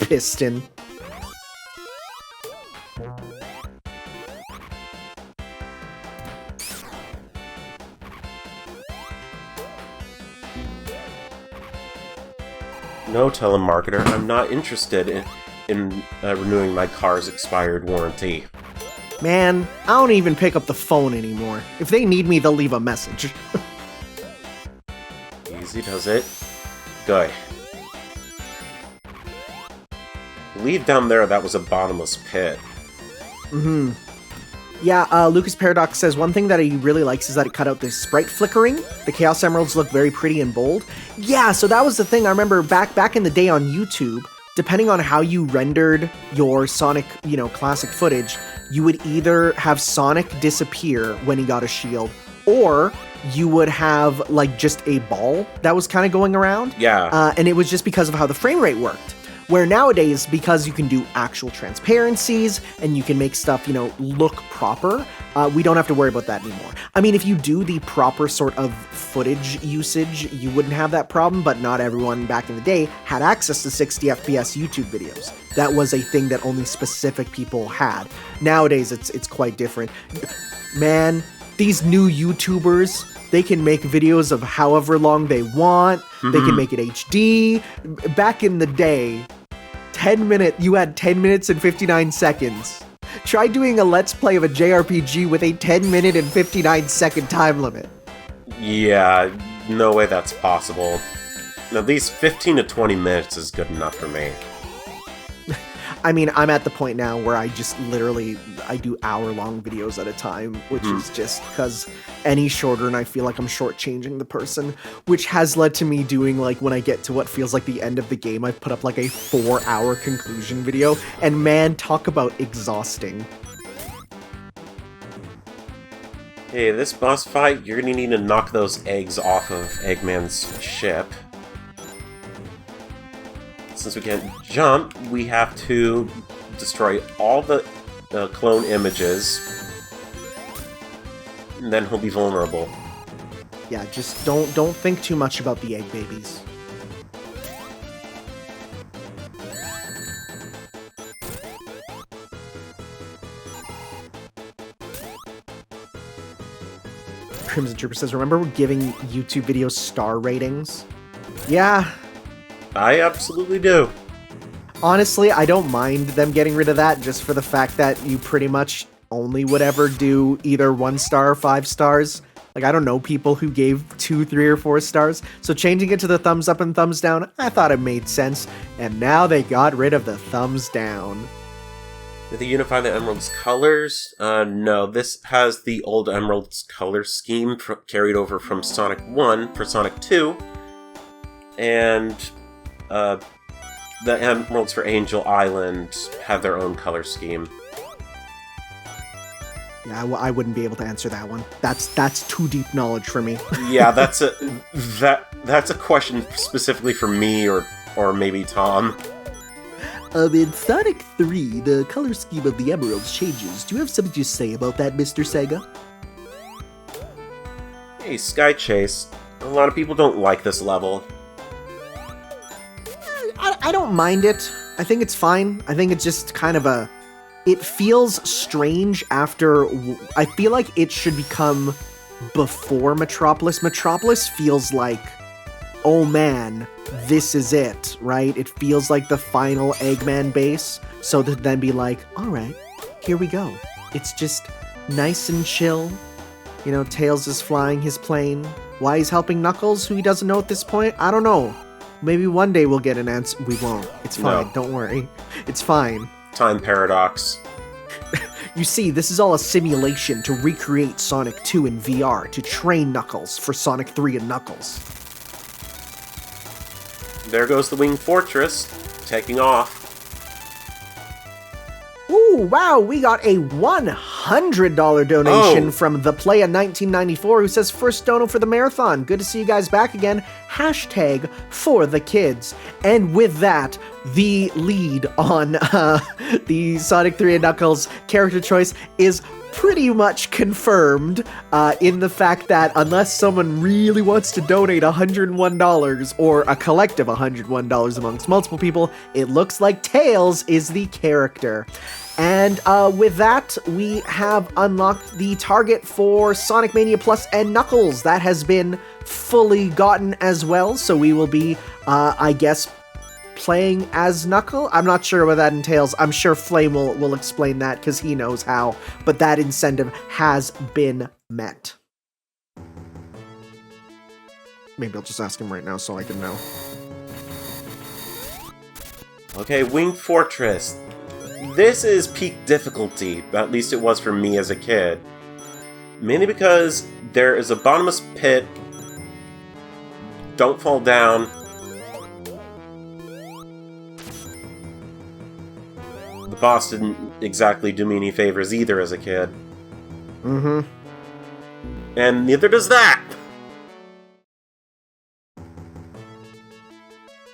Piston. No, telemarketer, I'm not interested in renewing my car's expired warranty. Man, I don't even pick up the phone anymore. If they need me, they'll leave a message. Easy does it. Good. Leave down there, that was a bottomless pit. Yeah, Lucas Paradox says one thing that he really likes is that it cut out the sprite flickering. The Chaos Emeralds look very pretty and bold. Yeah, so that was the thing I remember back in the day on YouTube. Depending on how you rendered your Sonic, classic footage, you would either have Sonic disappear when he got a shield, or you would have, like, just a ball that was kind of going around. Yeah. And it was just because of how the frame rate worked. Where nowadays, because you can do actual transparencies and you can make stuff, look proper, we don't have to worry about that anymore. I mean, if you do the proper sort of footage usage, you wouldn't have that problem, but not everyone back in the day had access to 60 FPS YouTube videos. That was a thing that only specific people had. Nowadays, it's quite different. Man, these new YouTubers, they can make videos of however long they want. They can make it HD. Back in the day, you had 10 minutes and 59 seconds. Try doing a Let's Play of a JRPG with a 10-minute and 59-second time limit. Yeah, no way that's possible. At least 15 to 20 minutes is good enough for me. I mean, I'm at the point now where I just I do hour-long videos at a time, which is just because any shorter and I feel like I'm shortchanging the person, which has led to me doing, like, when I get to what feels like the end of the game, I've put up, like, a 4-hour conclusion video, and man, talk about exhausting. Hey, this boss fight, you're gonna need to knock those eggs off of Eggman's ship. Since we can't jump, we have to destroy all the clone images, and then he'll be vulnerable. Yeah, just don't think too much about the egg babies. Crimson Trooper says, remember giving YouTube videos star ratings? Yeah. I absolutely do. Honestly, I don't mind them getting rid of that just for the fact that you pretty much only would ever do either 1 star or 5 stars. Like, I don't know people who gave 2, 3, or 4 stars. So changing it to the thumbs up and thumbs down, I thought it made sense. And now they got rid of the thumbs down. Did they unify the Emerald's colors? No, this has the old Emerald's color scheme carried over from Sonic 1 for Sonic 2. And the Emeralds for Angel Island have their own color scheme. Yeah, I wouldn't be able to answer that one. That's too deep knowledge for me. Yeah, that's a question specifically for me or maybe Tom. In Sonic 3, the color scheme of the emeralds changes. Do you have something to say about that, Mr. Sega? Hey, Sky Chase. A lot of people don't like this level. I don't mind it. I think it's fine. I think it's just kind of it feels strange after... I feel like it should become before Metropolis. Metropolis feels like, oh man, this is it, right? It feels like the final Eggman base. So to then be like, alright, here we go. It's just nice and chill. You know, Tails is flying his plane. Why he's helping Knuckles, who he doesn't know at this point? I don't know. Maybe one day we'll get an answer. We won't. It's fine. No. Don't worry. It's fine. Time paradox. You see, this is all a simulation to recreate Sonic 2 in VR, to train Knuckles for Sonic 3 and Knuckles. There goes the Winged Fortress, taking off. Ooh, wow, we got a $100 donation from The Playa 1994 who says, first dono for the marathon. Good to see you guys back again. Hashtag for the kids. And with that, the lead on the Sonic 3 and Knuckles character choice is pretty much confirmed in the fact that unless someone really wants to donate $101 or a collective $101 amongst multiple people, it looks like Tails is the character. And with that, we have unlocked the target for Sonic Mania Plus and Knuckles. That has been fully gotten as well, so we will be, I guess, playing as Knuckle. I'm not sure what that entails. I'm sure Flame will explain that because he knows how, but that incentive has been met. Maybe I'll just ask him right now so I can know. Okay, Winged Fortress. This is peak difficulty, at least it was for me as a kid. Mainly because there is a bottomless pit. Don't fall down. The boss didn't exactly do me any favors either as a kid. Mm-hmm. And neither does that!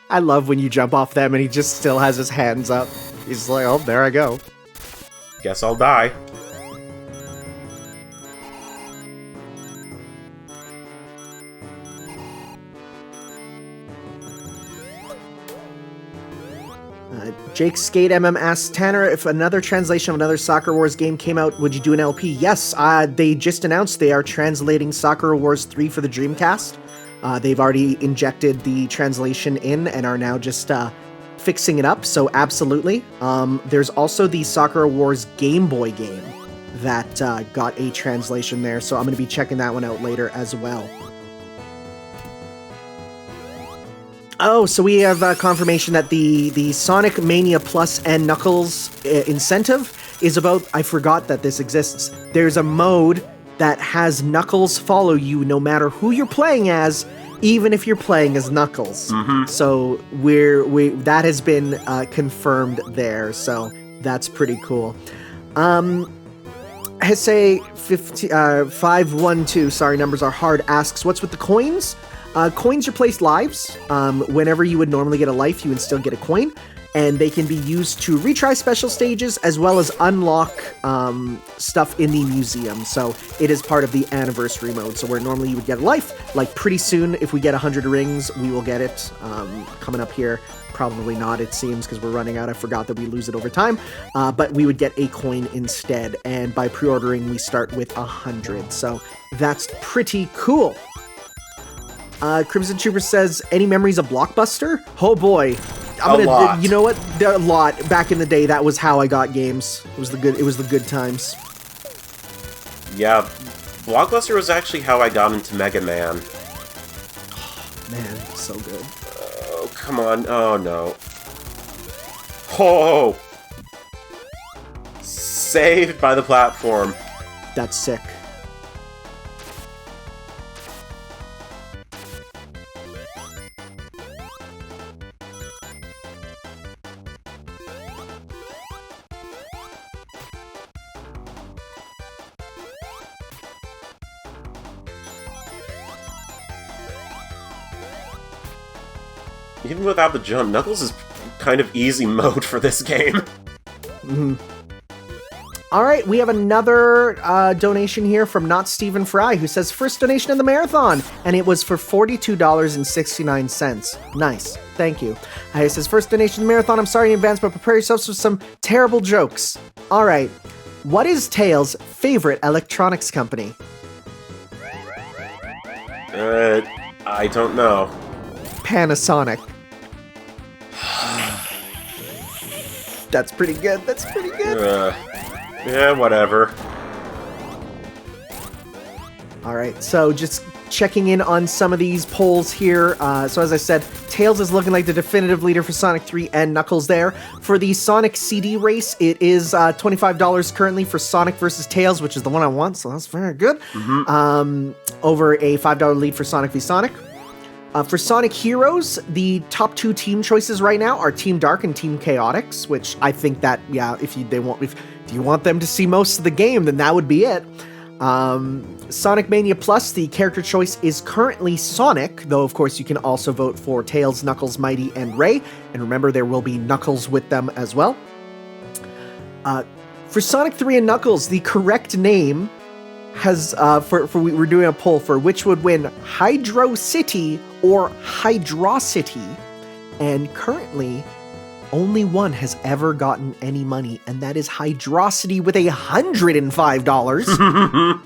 I love when you jump off them and he just still has his hands up. He's like, oh, there I go. Guess I'll die. Jake Skate MM asks, Tanner, if another translation of another Soccer Wars game came out, would you do an LP? Yes, they just announced they are translating Soccer Wars 3 for the Dreamcast. They've already injected the translation in and are now just fixing it up, so absolutely. There's also the Soccer Wars Game Boy game that got a translation there, so I'm going to be checking that one out later as well. Oh, so we have confirmation that the Sonic Mania Plus and Knuckles incentive is about... I forgot that this exists. There's a mode that has Knuckles follow you no matter who you're playing as, even if you're playing as Knuckles. Mm-hmm. So that has been confirmed there, so that's pretty cool. Hesse 512, sorry, numbers are hard, asks, what's with the coins? Coins replace lives. Whenever you would normally get a life, you would still get a coin. And they can be used to retry special stages as well as unlock stuff in the museum. So it is part of the anniversary mode. So where normally you would get a life, like pretty soon, if we get 100 rings, we will get it coming up here. Probably not, it seems, because we're running out. I forgot that we lose it over time. But we would get a coin instead. And by pre-ordering, we start with 100. So that's pretty cool. Crimson Trooper says, any memories of Blockbuster? Oh boy. I'm A lot. You know what? There a lot back in the day. That was how I got games. It was the good times. Yeah, Blockbuster was actually how I got into Mega Man. Man, so good. Oh, come on. Oh, no. Oh! Saved by the platform. That's sick. Even without the jump, Knuckles is kind of easy mode for this game. All right, we have another donation here from Not Stephen Fry, who says, first donation in the marathon, and it was for $42.69. Nice. Thank you. It says, first donation in the marathon, I'm sorry in advance, but prepare yourselves for some terrible jokes. All right. What is Tails' favorite electronics company? I don't know. Panasonic. That's pretty good. That's pretty good. Yeah, whatever. All right, so just checking in on some of these polls here. So as I said, Tails is looking like the definitive leader for Sonic 3 and Knuckles there. For the Sonic CD race, it is $25 currently for Sonic versus Tails, which is the one I want, so that's very good. Over a $5 lead for Sonic v Sonic. For Sonic Heroes, the top two team choices right now are Team Dark and Team Chaotix, which I think that, yeah, if you want them to see most of the game, then that would be it. Sonic Mania Plus, the character choice is currently Sonic, though of course you can also vote for Tails, Knuckles, Mighty, and Ray, and remember there will be Knuckles with them as well. For Sonic 3 and Knuckles, the correct name has, we're doing a poll for which would win, Hydro City or Hydrocity, and currently only one has ever gotten any money, and that is Hydrocity with $105.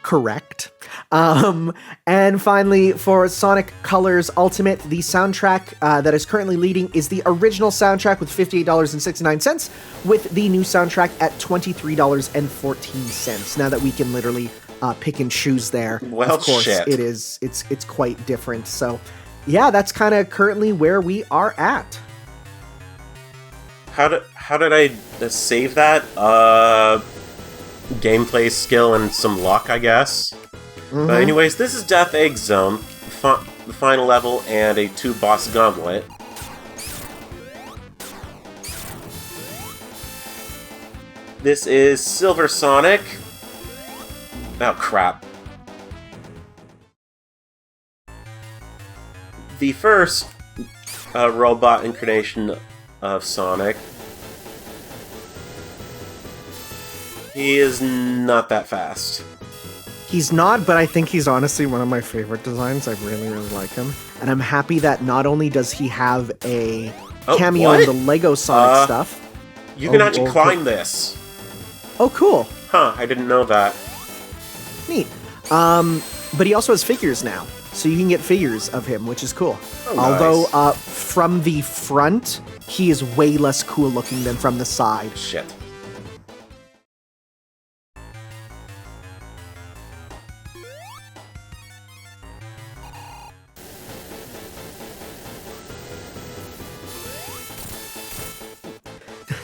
Correct. And finally, for Sonic Colors Ultimate, the soundtrack that is currently leading is the original soundtrack with $58.69, with the new soundtrack at $23.14. Now that we can literally pick and choose there, well, of course, shit. it's quite different. So, yeah, that's kind of currently where we are at. How did I save that? Gameplay skill and some luck, I guess. But anyways, this is Death Egg Zone, the final level, and a 2-boss gauntlet. This is Silver Sonic. Oh, crap. The first robot incarnation of Sonic. He is not that fast. He's not, but I think he's honestly one of my favorite designs. I really, really like him. And I'm happy that not only does he have a cameo in the Lego Sonic stuff. You can actually climb this. Oh, cool. Huh, I didn't know that. Neat. But he also has figures now. So you can get figures of him, which is cool. Oh, although, nice. from the front, he is way less cool looking than from the side. Shit.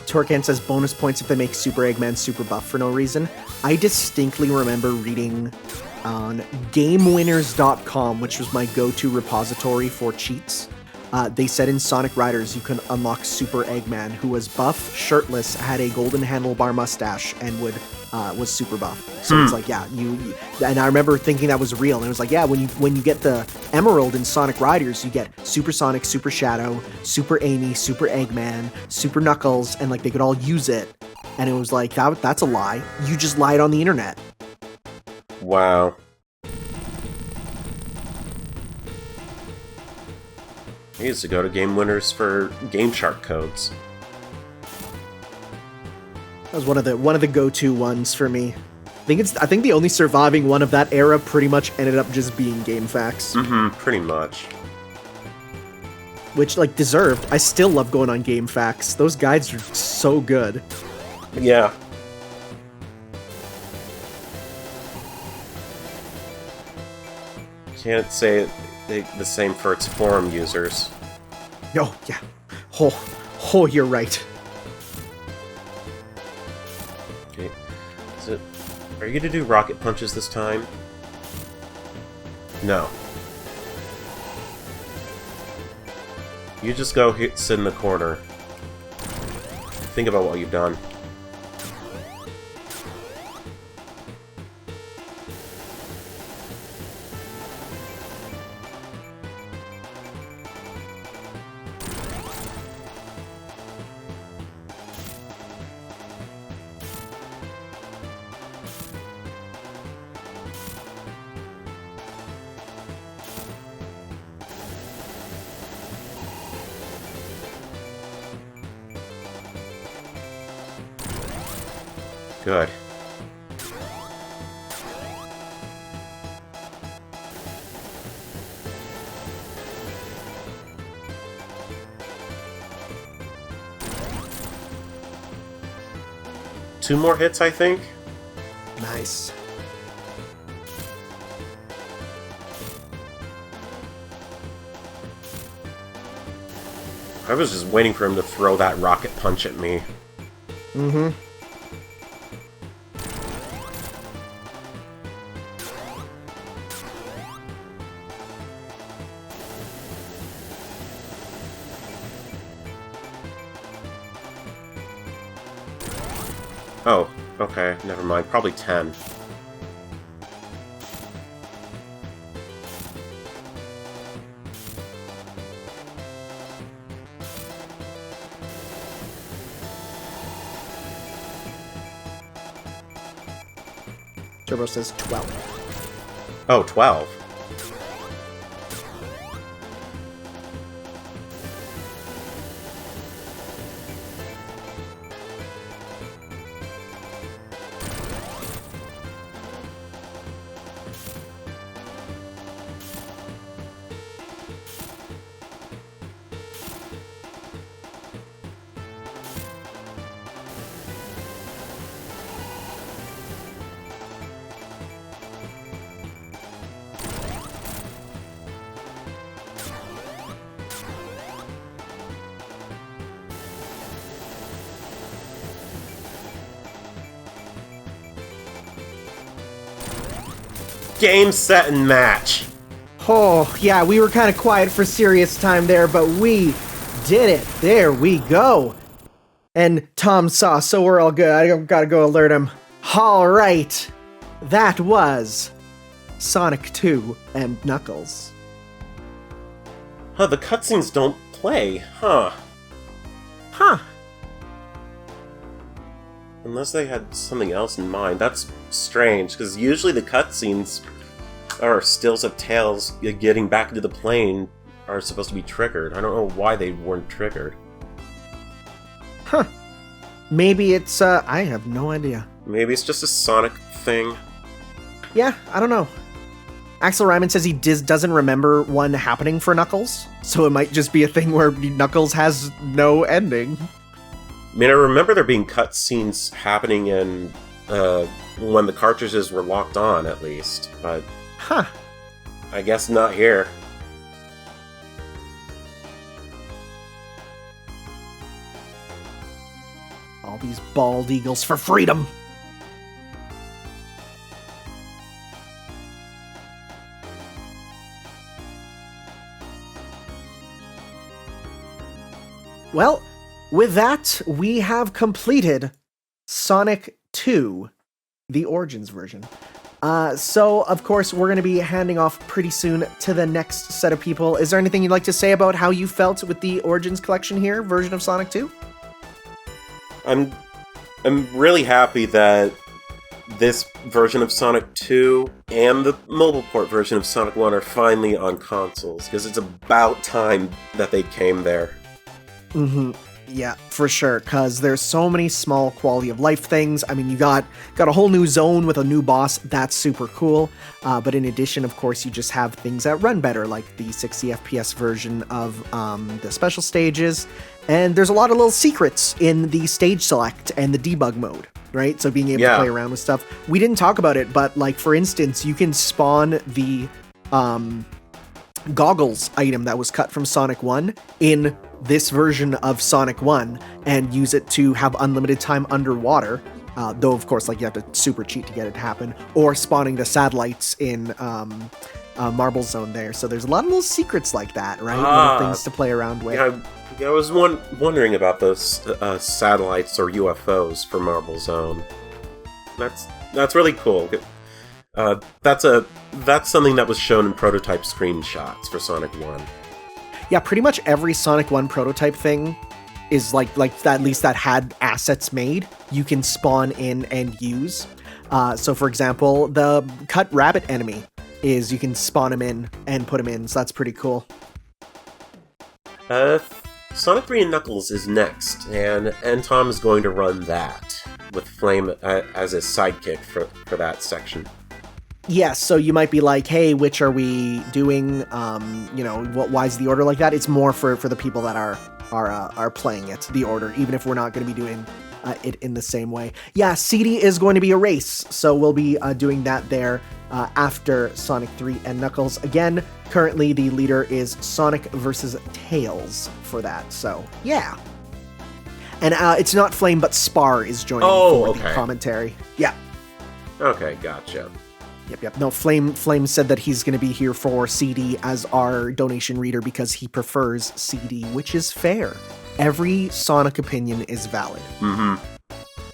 Torcan says bonus points if they make Super Eggman super buff for no reason. I distinctly remember reading on GameWinners.com, which was my go-to repository for cheats. They said in Sonic Riders you can unlock Super Eggman, who was buff, shirtless, had a golden handlebar mustache, and was super buff. So it's like, yeah, you and I remember thinking that was real, and it was like, yeah, when you get the Emerald in Sonic Riders, you get Super Sonic, Super Shadow, Super Amy, Super Eggman, Super Knuckles, and like they could all use it. And it was like, that's a lie. You just lied on the internet. Wow. I used to go to Game Winners for Game Shark codes. That was one of the go-to ones for me. I think the only surviving one of that era pretty much ended up just being GameFAQs. Pretty much. which, like, deserved. I still love going on Game Facts. Those guides are so good. Yeah. Can't say the same for its forum users. Oh, yeah. Oh, you're right. Okay. Are you gonna do rocket punches this time? No. You just go sit in the corner. Think about what you've done. Good. Two more hits, I think? Nice. I was just waiting for him to throw that rocket punch at me. Mm-hmm. Oh, okay, never mind. Probably 10. Turbo says 12. Oh, 12. Game, set, and match. Oh, yeah, we were kind of quiet for serious time there, but we did it. There we go. And Tom saw, so we're all good. I gotta go alert him. All right. That was Sonic 2 and Knuckles. Huh, the cutscenes don't play, huh? Huh. Unless they had something else in mind. That's strange, because usually the cutscenes are stills of Tails getting back into the plane are supposed to be triggered. I don't know why they weren't triggered. Huh. Maybe it's, I have no idea. Maybe it's just a Sonic thing. Yeah, I don't know. Axel Ryman says he doesn't remember one happening for Knuckles, so it might just be a thing where Knuckles has no ending. I mean, I remember there being cutscenes happening in when the cartridges were locked on, at least, but Huh. I guess not here. All these bald eagles for freedom. Well, with that, we have completed Sonic 2, the Origins version. So, of course, we're going to be handing off pretty soon to the next set of people. Is there anything you'd like to say about how you felt with the Origins collection here, version of Sonic 2? I'm really happy that this version of Sonic 2 and the mobile port version of Sonic 1 are finally on consoles, because it's about time that they came there. Mm-hmm. Yeah, for sure, because there's so many small quality of life things. I mean, you got a whole new zone with a new boss. That's super cool. But in addition, of course, you just have things that run better, like the 60 FPS version of the special stages. And there's a lot of little secrets in the stage select and the debug mode, right? So being able to play around with stuff. We didn't talk about it, but like, for instance, you can spawn the goggles item that was cut from Sonic 1 in this version of Sonic 1 and use it to have unlimited time underwater, though of course like you have to super cheat to get it to happen, or spawning the satellites in Marble Zone there. So there's a lot of little secrets like that, right? Little things to play around with. Yeah, I was wondering about those satellites or UFOs for Marble Zone. That's really cool. That's something that was shown in prototype screenshots for Sonic 1. Yeah, pretty much every Sonic 1 prototype thing is like that, at least that had assets made, you can spawn in and use. So for example, the cut rabbit enemy is you can spawn him in and put him in, so that's pretty cool. Sonic 3 and Knuckles is next, and Tom is going to run that with Flame as his sidekick for that section. Yes, so you might be like, hey, which are we doing? Why is the order like that? It's more for the people that are playing it, the order, even if we're not going to be doing it in the same way. Yeah, CD is going to be a race, so we'll be doing that there after Sonic 3 and Knuckles. Again, currently the leader is Sonic versus Tails for that, so yeah. And it's not Flame, but Spar is joining for the commentary. Yeah. Okay, gotcha. Yep. No, Flame said that he's going to be here for CD as our donation reader because he prefers CD, which is fair. Every Sonic opinion is valid. Mm-hmm.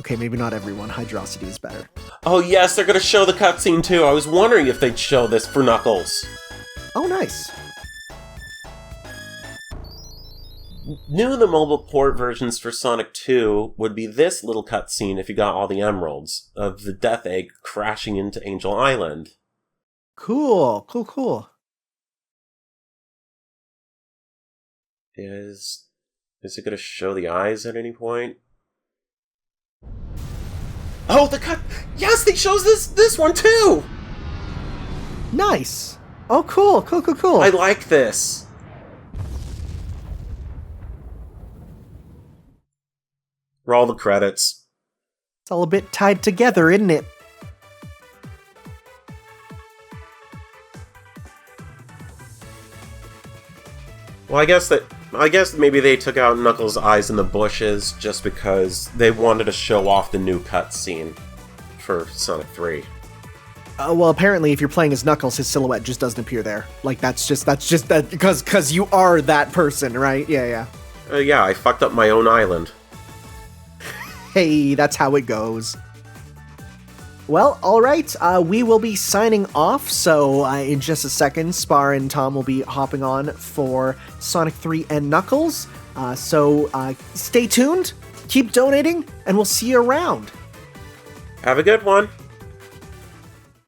Okay, maybe not everyone. Hydrosity is better. Oh yes, they're going to show the cutscene too. I was wondering if they'd show this for Knuckles. Oh, nice. New in the mobile port versions for Sonic 2 would be this little cutscene if you got all the emeralds, of the Death Egg crashing into Angel Island. Cool. Is it going to show the eyes at any point? Oh, the cut! Yes, they shows this one too! Nice. Oh, cool. I like this. Roll the credits. It's all a bit tied together, isn't it? Well, I guess maybe they took out Knuckles' eyes in the bushes just because they wanted to show off the new cutscene for Sonic 3. Well, apparently, if you're playing as Knuckles, his silhouette just doesn't appear there. Like that's just that because you are that person, right? Yeah. Yeah, I fucked up my own island. Hey, that's how it goes. Well, alright, we will be signing off, so in just a second, Spar and Tom will be hopping on for Sonic 3 and Knuckles. So stay tuned, keep donating, and we'll see you around. Have a good one.